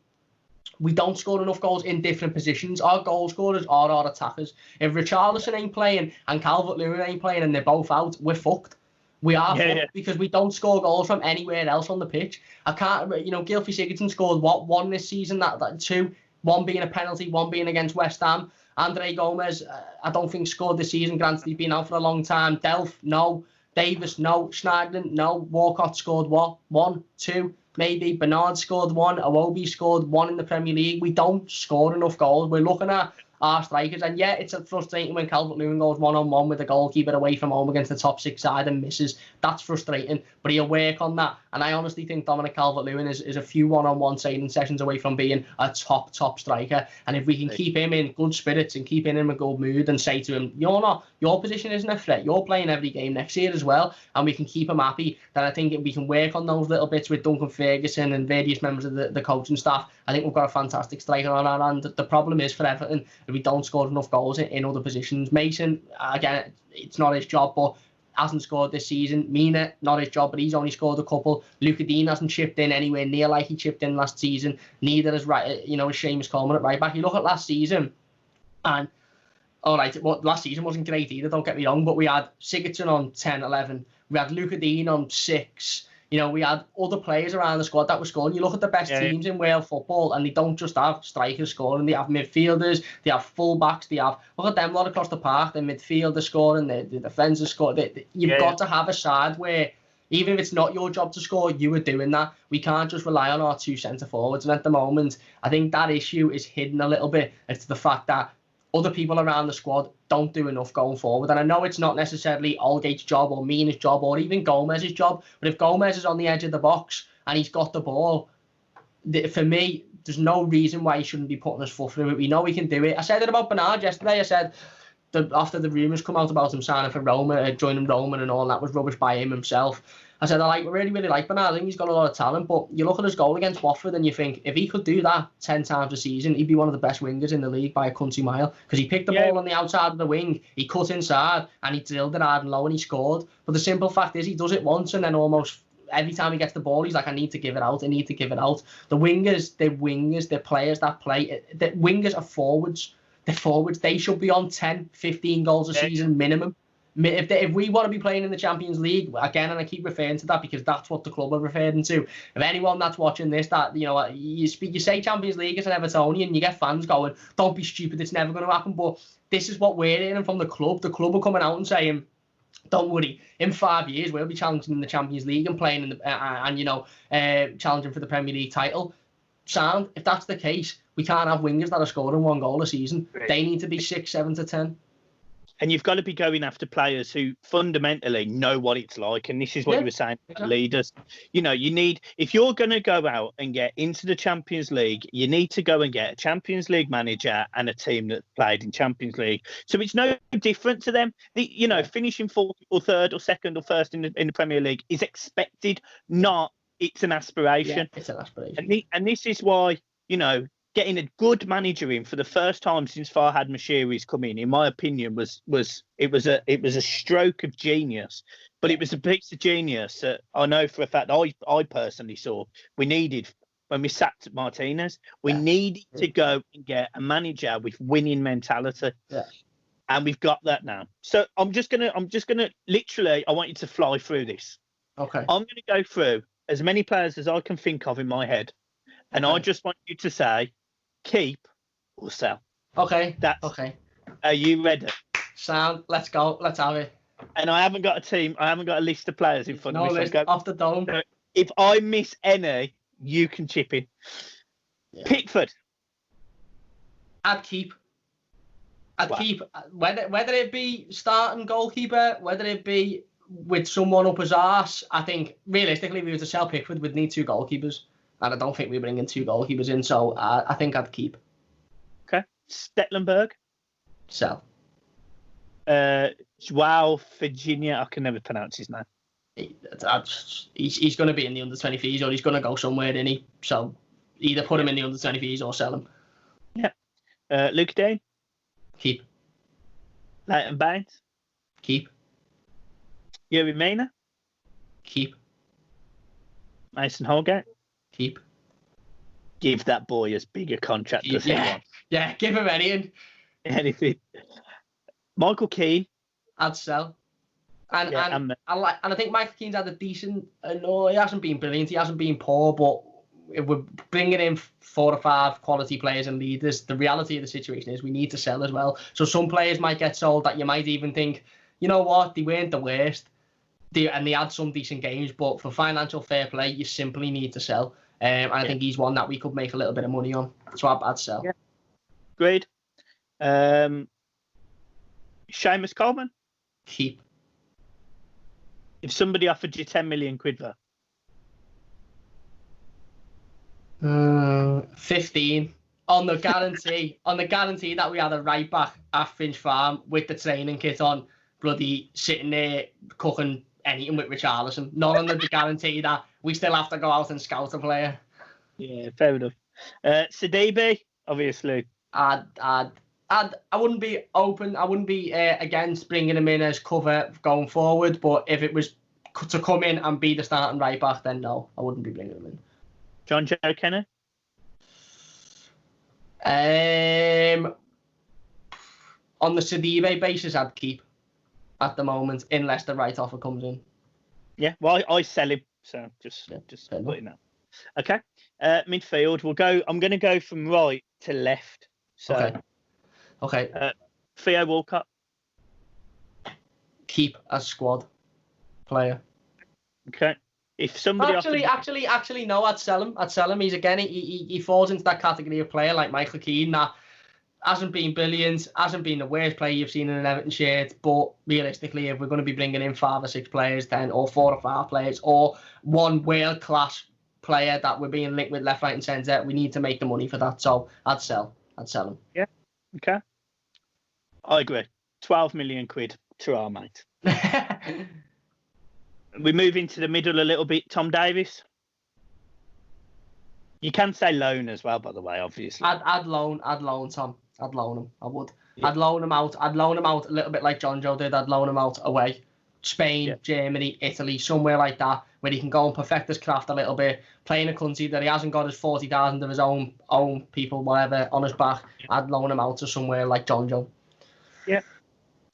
we don't score enough goals in different positions. Our goal scorers are our attackers. If Richarlison ain't playing and Calvert-Lewin ain't playing and they're both out, we're fucked. We are fucked because we don't score goals from anywhere else on the pitch. I can't, Gylfi Sigurdsson scored one this season, that 2, 1 being a penalty, 1 being against West Ham. Andre Gomez, I don't think scored this season. Granted, he's been out for a long time. Delph, no. Davis, no. Schneiderlin, no. Walcott scored 1, 2. Maybe Bernard scored 1, Iwobi scored 1 in the Premier League. We don't score enough goals. We're looking at our strikers, and yeah, it's frustrating when Calvert-Lewin goes 1-on-1 with the goalkeeper away from home against the top 6 side and misses. That's frustrating, but he'll work on that. And I honestly think Dominic Calvert-Lewin is a few 1-on-1 training sessions away from being a top striker. And if we can keep him in good spirits and keep him in a good mood and say to him, your position isn't a threat, you're playing every game next year as well, and we can keep him happy, then I think if we can work on those little bits with Duncan Ferguson and various members of the coaching staff, I think we've got a fantastic striker on our hand. The problem is for Everton, if we don't score enough goals in other positions. Mason, again, it's not his job, but hasn't scored this season. Mina, not his job, but he's only scored a couple. Luka Dean hasn't chipped in anywhere near like he chipped in last season. Neither is Seamus Coleman at right back. You look at last season, and last season wasn't great either, don't get me wrong, but we had Sigurdsson on 10, 11. We had Luka Dean on 6. We had other players around the squad that were scoring. You look at the best teams in world football, and they don't just have strikers scoring. They have midfielders, they have full-backs, look at them lot across the park, the midfielders scoring, the defenders scoring. You've got to have a side where, even if it's not your job to score, you are doing that. We can't just rely on our 2 centre-forwards. And at the moment, I think that issue is hidden a little bit. It's the fact that other people around the squad don't do enough going forward. And I know it's not necessarily Aldgate's job or Mina's job or even Gomez's job, but if Gomez is on the edge of the box and he's got the ball, for me, there's no reason why he shouldn't be putting his foot through it. We know he can do it. I said it about Bernard yesterday. I said after the rumours come out about him signing for Roma, joining Roma and all that was rubbish by him himself. I said, I really like Bernard. I think he's got a lot of talent, but you look at his goal against Watford and you think, if he could do that 10 times a season, he'd be one of the best wingers in the league by a country mile, because he picked the ball on the outside of the wing, he cut inside, and he drilled it hard and low and he scored. But the simple fact is, he does it once and then almost every time he gets the ball, he's like, I need to give it out. The wingers, they're players that play. The wingers are forwards. They're forwards. They should be on 10, 15 goals a season minimum. If we want to be playing in the Champions League, again, and I keep referring to that because that's what the club are referring to. If anyone that's watching this, that you say Champions League as an Evertonian, you get fans going, don't be stupid, it's never going to happen. But this is what we're hearing from the club. The club are coming out and saying, don't worry, in 5 years we'll be challenging in the Champions League and playing in the challenging for the Premier League title. Sound, if that's the case, we can't have wingers that are scoring 1 goal a season. They need to be 6, 7 to 10. And you've got to be going after players who fundamentally know what it's like. And this is what you were saying, leaders. You need, if you're going to go out and get into the Champions League, you need to go and get a Champions League manager and a team that played in Champions League. So it's no different to them. Finishing 4th or 3rd or 2nd or 1st in the Premier League is expected, not it's an aspiration. Yeah, it's an aspiration. And this is why, getting a good manager in for the first time since Farhad Moshiri's come in my opinion, was a stroke of genius. But it was a piece of genius that I know for a fact I personally saw we needed when we sacked Martinez. We needed to go and get a manager with winning mentality. Yeah. And we've got that now. So I'm just gonna literally, I want you to fly through this. Okay. I'm gonna go through as many players as I can think of in my head. And I just want you to say, keep or sell. Okay. Okay. Are you ready? Sound. Let's go. Let's have it. And I haven't got a team. I haven't got a list of players in front of me. List off the dome. So if I miss any, you can chip in. Yeah. Pickford. I'd keep. I'd keep, whether it be starting goalkeeper, whether it be with someone up his arse. I think realistically, if we were to sell Pickford, we'd need 2 goalkeepers, and I don't think we're bringing 2 goalkeepers in. So I think I'd keep. Okay, Stecklenburg. Sell. Joao Virginia. I can never pronounce his name. He's going to be in the under-23s, or he's going to go somewhere, isn't he? So either put him in the under-23s or sell him. Yeah. Luke Dean. Keep. Leighton Baines. Keep. Yuri Mina. Keep. Mason Holgate. Keep. Give that boy as big a contract as he wants. Yeah, give him anything. Anything. Michael Keane. I'd sell. And I think Michael Keane's had a decent. No, he hasn't been brilliant. He hasn't been poor, but if we're bringing in 4 or 5 quality players and leaders, the reality of the situation is we need to sell as well. So some players might get sold that you might even think, you know what, they weren't the worst, and they had some decent games, but for financial fair play, you simply need to sell. I think he's one that we could make a little bit of money on. So I'd sell. Yeah. Great. Seamus Coleman. Keep. If somebody offered you 10 million quid for 15 on the guarantee that we had a right back at Finch Farm with the training kit on, bloody sitting there cooking anything with Richarlison, not on the guarantee that we still have to go out and scout a player. Yeah, fair enough. Sidibe, obviously. I wouldn't be open. I wouldn't be against bringing him in as cover going forward. But if it was to come in and be the starting right back, then no, I wouldn't be bringing him in. John Joe Kenner. On the Sidibe basis, I'd keep at the moment, unless the right offer comes in. Yeah, well, I sell him, so just putting that. Okay, midfield. We'll go. I'm going to go from right to left. So, okay. Theo Walcott. Keep as squad player. Okay. If somebody actually, no, I'd sell him. He's again, he falls into that category of player like Michael Keane that hasn't been brilliant, hasn't been the worst player you've seen in an Everton shirt, but realistically, if we're going to be bringing in 5 or 6 players, then or 4 or 5 players, or one world class player that we're being linked with left, right, and centre, we need to make the money for that. So I'd sell him. Yeah. Okay. I agree. 12 million quid to our mate. We move into the middle a little bit. Tom Davies. You can say loan as well, by the way, obviously. I'd loan Tom. I'd loan him. I would. Yeah. I'd loan him out a little bit like John Joe did. I'd loan him out away. Spain, Germany, Italy, somewhere like that, where he can go and perfect his craft a little bit, play in a country that he hasn't got his 40,000 of his own people, whatever, on his back. I'd loan him out to somewhere like John Joe. Yeah.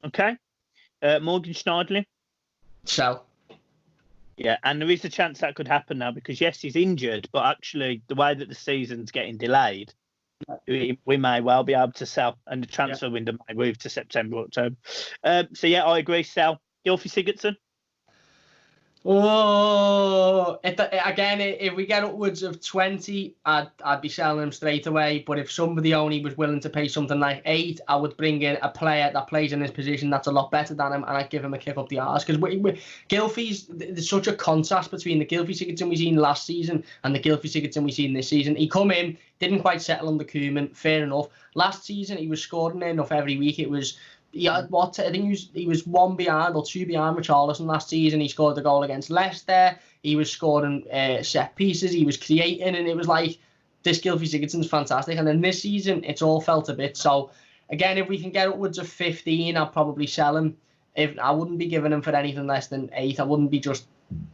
Okay. Morgan Schneiderlin. Sell. Yeah, and there is a chance that could happen now because, yes, he's injured, but actually the way that the season's getting delayed, we may well be able to sell, and the transfer window may move to September, October. So, yeah, I agree, sell. Gylfi Sigurdsson. Oh, again, if we get upwards of 20, I'd be selling him straight away. But if somebody only was willing to pay something like 8, I would bring in a player that plays in his position that's a lot better than him, and I'd give him a kick up the arse. Because there's such a contrast between the Gylfi Sigurdsson we seen last season and the Gylfi Sigurdsson we seen this season. He come in, didn't quite settle under Koeman, fair enough. Last season, he was scoring enough every week. It was... I think he was 1 behind or 2 behind Richarlison last season. He scored the goal against Leicester. He was scoring set pieces. He was creating, and it was like, this Gylfi Sigurdsson's fantastic. And then this season, it's all felt a bit. So, again, if we can get upwards of 15, I'd probably sell him. I wouldn't be giving him for anything less than 8. I wouldn't be just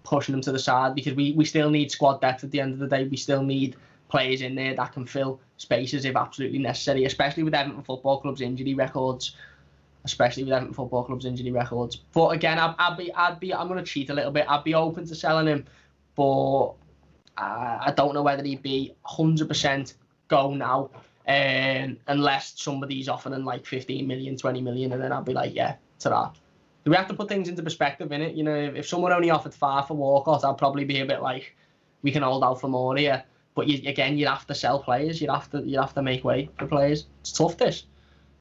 pushing him to the side because we still need squad depth at the end of the day. We still need players in there that can fill spaces if absolutely necessary, especially with Everton Football Club's injury records. But again, I'm going to cheat a little bit. I'd be open to selling him, but I don't know whether he'd be 100% go now, unless somebody's offering like 15 million, 20 million, and then I'd be like, yeah, ta-da. Do we have to put things into perspective in it? You know, if someone only offered 5 for Walcott, I'd probably be a bit like, we can hold out for more here. But you'd have to sell players. You'd have to make way for players. It's tough, this.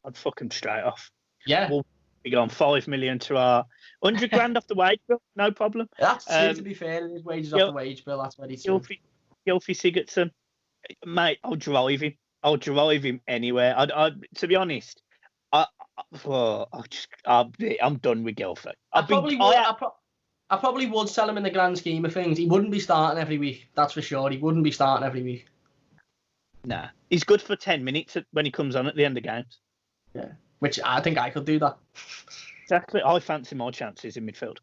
I'd fuck him straight off. Yeah. We'll be on 5 million to our 100 grand off the wage bill, no problem. That's true, to be fair. His wages off the wage bill, that's very true. Gylfi Sigurdsson, mate, I'll drive him. I'll drive him anywhere. To be honest, I'm done with Gylfi. I probably would sell him in the grand scheme of things. He wouldn't be starting every week, that's for sure. He wouldn't be starting every week. Nah, he's good for 10 minutes when he comes on at the end of games. Yeah, which I think I could do that. Exactly. I fancy my chances in midfield.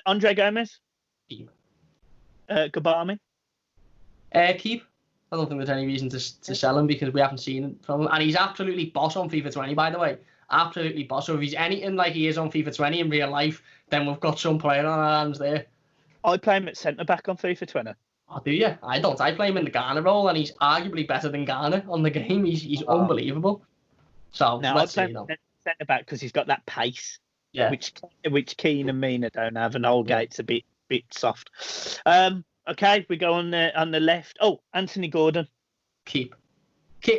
Andre Gomez? Keep. Gabami? Keep. I don't think there's any reason to sell him because we haven't seen it from him. And he's absolutely boss on FIFA 20, by the way. Absolutely boss. So if he's anything like he is on FIFA 20 in real life, then we've got some player on our hands there. I play him at centre-back on FIFA 20. Oh, do you? I don't. I play him in the Ghana role, and he's arguably better than Ghana on the game. He's unbelievable. So now, let's I see. Centre-back because he's got that pace. Yeah. Which Keane and Mina don't have, and Holgate's a bit soft. Okay, we go on the left. Oh, Anthony Gordon. Keep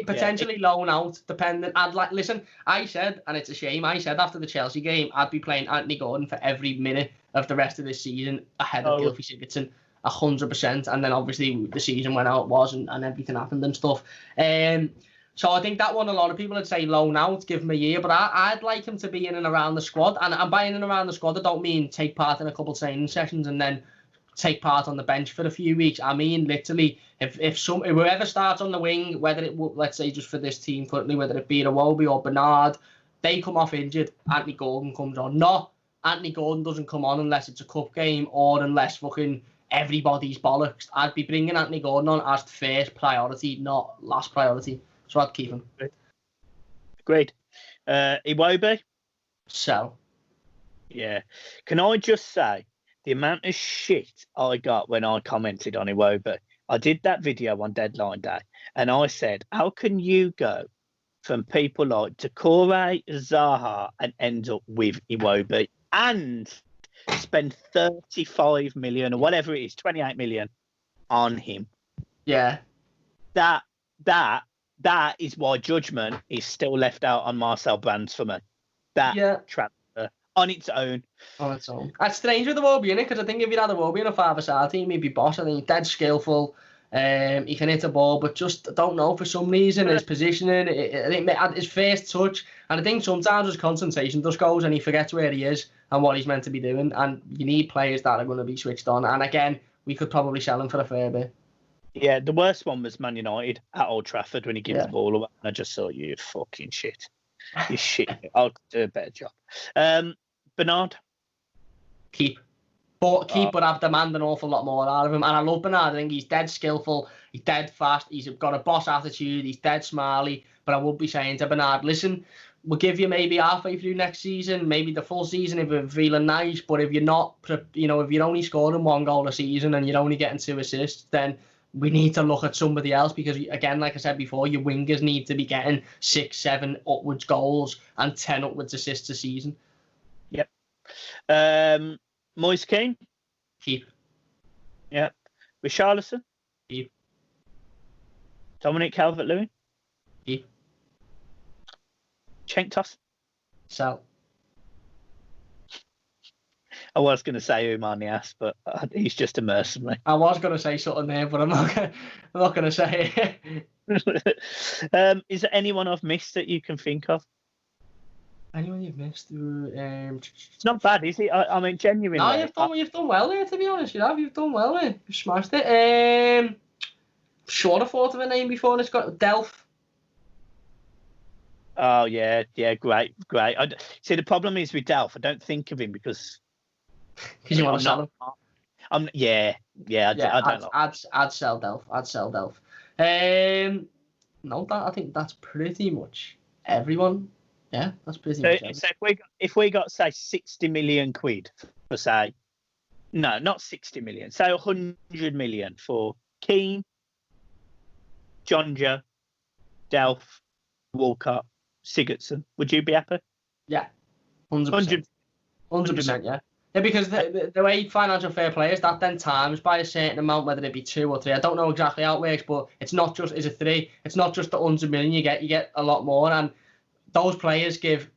potentially loan out, dependent. Listen, I said, and it's a shame, I said after the Chelsea game, I'd be playing Anthony Gordon for every minute of the rest of this season ahead of Gylfi Sigurdsson, 100%. And then obviously the season went out, and everything happened and stuff. So I think that one, a lot of people would say loan out, give him a year, but I'd like him to be in and around the squad. And by in and around the squad, I don't mean take part in a couple of training sessions and then take part on the bench for a few weeks. I mean, literally, if whoever starts on the wing, whether it, let's say just for this team currently, whether it be Iwobi or Bernard, they come off injured, Anthony Gordon comes on. No, Anthony Gordon doesn't come on unless it's a cup game or unless fucking everybody's bollocks. I'd be bringing Anthony Gordon on as first priority, not last priority. So I'd keep him. Great. Iwobi? Sell. Yeah. Can I just say, the amount of shit I got when I commented on Iwobi, I did that video on deadline day, and I said, how can you go from people like Doucouré, Zaha, and end up with Iwobi and spend 35 million or whatever it is, 28 million on him? Yeah. That is why judgment is still left out on Marcel Brands for me. That transfer on its own. On its own. That's strange with Iwobi, innit? Because I think if you had Iwobi in a five-a-side team, he'd be boss. I think he's dead skillful. He can hit a ball, but just don't know, for some reason, his positioning, his first touch, and I think sometimes his concentration just goes and he forgets where he is and what he's meant to be doing. And you need players that are going to be switched on. And again, we could probably sell him for a fair bit. Yeah, the worst one was Man United at Old Trafford when he gives the ball away. I just thought, you fucking shit. You shit. I'll do a better job. Bernard? Keep. But I've demanded an awful lot more out of him. And I love Bernard. I think he's dead skillful. He's dead fast. He's got a boss attitude. He's dead smiley. But I would be saying to Bernard, listen, we'll give you maybe halfway through next season, maybe the full season if you're feeling nice. But if you're not, if you're only scoring 1 goal a season and you're only getting 2 assists, then we need to look at somebody else because, again, like I said before, your wingers need to be getting 6, 7 upwards goals and 10 upwards assists a season. Yep. Moise Kean? Keep. Yep. Richarlison? Keep. Dominic Calvert-Lewin? Keep. Cenk Tosun? Sell. I was going to say Umar-Niasse, but he's just a mercenary. I was going to say something there, but I'm not going to say it. Is there anyone I've missed that you can think of? Anyone you've missed? It's not bad, is it? I mean, genuinely. No, you've done well there, to be honest. You've done well there. You've smashed it. Sure, I thought of a name before, and it's got Delph. Oh, yeah, great. See, the problem is with Delph, I don't think of him because you want to sell him. I don't know. I'd sell Delph. No, I think that's pretty much everyone. Yeah, that's pretty much everyone. So if we got say 60 million quid for say, no, not 60 million, say 100 million for Keane, Jonja, Delph, Walcott, Sigurdsson, would you be happy? Yeah, 100%. 100%, yeah. Yeah, because the way financial fair play is, that then times by a certain amount, whether it be 2 or 3. I don't know exactly how it works, but it's not just, is it 3? It's not just the 100 million you get a lot more. And those players give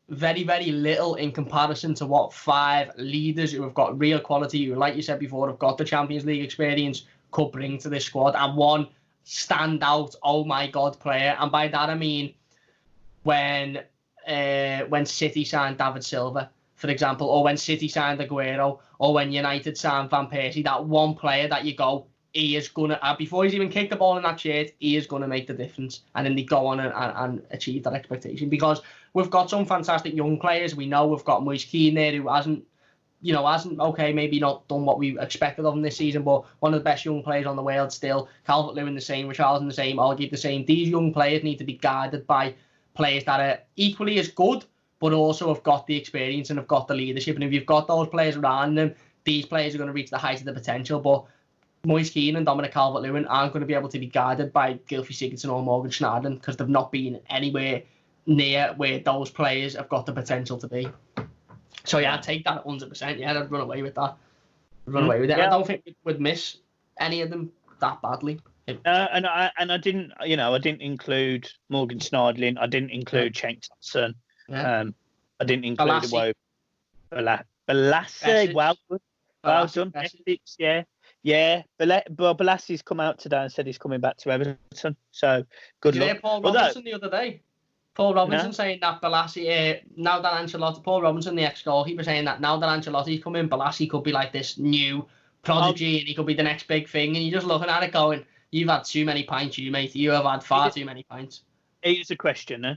very, very little in comparison to what 5 leaders who have got real quality, who, like you said before, have got the Champions League experience, could bring to this squad. And one standout, oh my God, player, and by that I mean when City signed David Silva, for example, or when City signed Aguero, or when United signed Van Persie, that one player that you go, he is going to, before he's even kicked the ball in that shirt, he is going to make the difference. And then they go on and achieve that expectation. Because we've got some fantastic young players. We know we've got Moise Kean there, who hasn't, okay, maybe not done what we expected of him this season, but one of the best young players on the world still. Calvert-Lewin the same, Richarlison the same, Algier the same. These young players need to be guided by players that are equally as good, but also have got the experience and have got the leadership. And if you've got those players around them, these players are going to reach the height of the potential. But Moise Kean and Dominic Calvert-Lewin aren't going to be able to be guided by Gylfi Sigurdsson or Morgan Schneiderlin because they've not been anywhere near where those players have got the potential to be. So yeah, I'd take that 100%. Yeah, I'd run away with that. Away with it. Yeah. I don't think we'd miss any of them that badly. And I didn't, I didn't include Morgan Schneiderlin. I didn't include Cenk Tosun. I didn't include Balassi. Well done. Ethics, yeah. But Balassi's come out today and said he's coming back to Everton. So good luck. Did you hear Paul Robinson the other day? Paul Robinson saying that Balassi, now that Ancelotti, Paul Robinson, the ex-goalkeeper, saying that now that Ancelotti's come in, Balassi could be like this new prodigy and he could be the next big thing. And you're just looking at it going, you've had too many pints, you mate. You have had far too many pints. Here's a question, eh?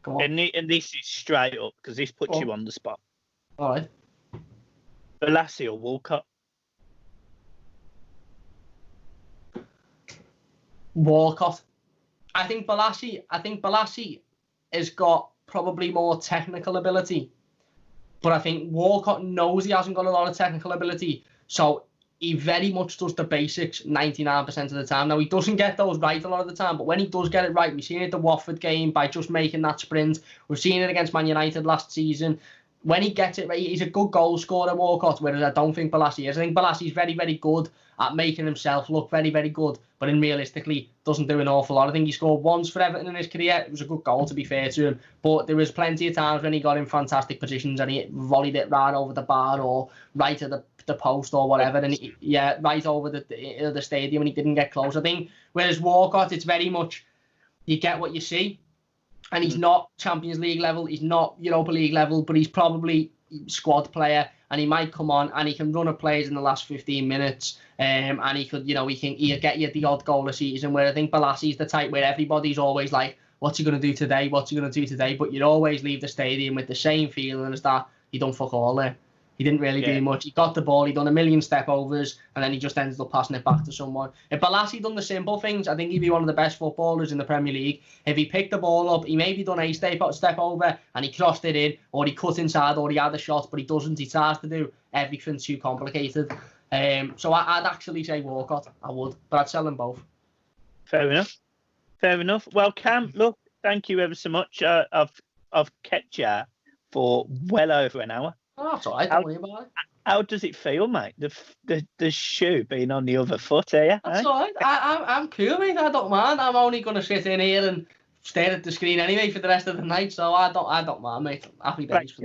Go on. And this is straight up, because this puts you on the spot. All right. Balassi or Walcott? Walcott. I think Balassi has got probably more technical ability, but I think Walcott knows he hasn't got a lot of technical ability, so he very much does the basics 99% of the time. Now, he doesn't get those right a lot of the time, but when he does get it right, we've seen it at the Watford game by just making that sprint. We've seen it against Man United last season. When he gets it right, he's a good goal scorer, Walcott, whereas I don't think Balassi is. I think Balassi's very, very good at making himself look very, very good, but realistically doesn't do an awful lot. I think he scored once for Everton in his career. It was a good goal, to be fair to him, but there was plenty of times when he got in fantastic positions and he volleyed it right over the bar or right at the post or whatever, and right over the stadium, and he didn't get close. I think whereas Walcott, it's very much you get what you see. And he's not Champions League level, he's not Europa League level, but he's probably squad player, and he might come on and he can run a plays in the last 15 minutes, and he could, he'll get you the odd goal a season. Where I think Balassi's the type where everybody's always like, what's he going to do today? What's he going to do today? But you'd always leave the stadium with the same feeling as that he done fuck all there. He didn't really do much. He got the ball, he done a million step overs, and then he just ended up passing it back to someone. If Balassi done the simple things, I think he'd be one of the best footballers in the Premier League. If he picked the ball up, he maybe done a step over and he crossed it in, or he cut inside, or he had a shot, but he doesn't. He tries to do everything too complicated. So I'd actually say Walcott. I would, but I'd sell them both. Fair enough. Well, Cam, look, thank you ever so much. I've kept you for well over an hour. Oh, that's all right. Don't worry about it. How does it feel, mate? The shoe being on the other foot, here. That's all right. I'm cool, mate. I don't mind. I'm only going to sit in here and stare at the screen anyway for the rest of the night, so I don't mind, mate. Happy days.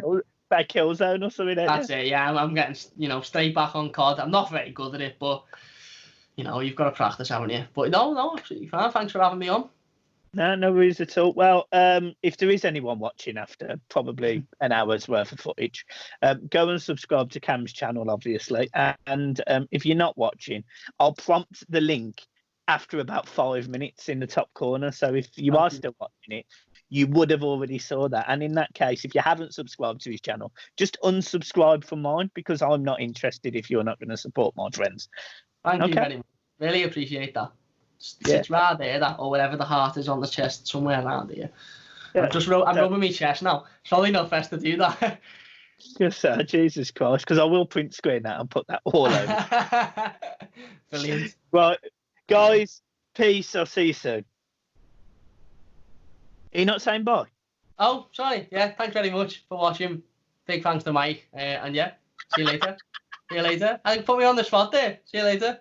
Back kill zone or something. That's it. Yeah, I'm getting straight back on COD. I'm not very good at it, but you've got to practice, haven't you? But no, absolutely fine. Thanks for having me on. No worries at all. Well, if there is anyone watching after probably an hour's worth of footage, go and subscribe to Cam's channel, obviously. And if you're not watching, I'll prompt the link after about 5 minutes in the top corner. So if you are still watching it, you would have already saw that. And in that case, if you haven't subscribed to his channel, just unsubscribe from mine, because I'm not interested if you're not going to support my friends. Thank you very much. Really appreciate that. It's right there, that, or whatever the heart is on the chest, somewhere around here. Yeah. I'm rubbing my chest now. Probably not best to do that. Just Jesus Christ, because I will print screen that and put that all over. Brilliant. Right, guys, peace. I'll see you soon. Are you not saying bye? Oh, sorry. Yeah, thanks very much for watching. Big thanks to Mike. And yeah, see you later. I think put me on the spot there. See you later.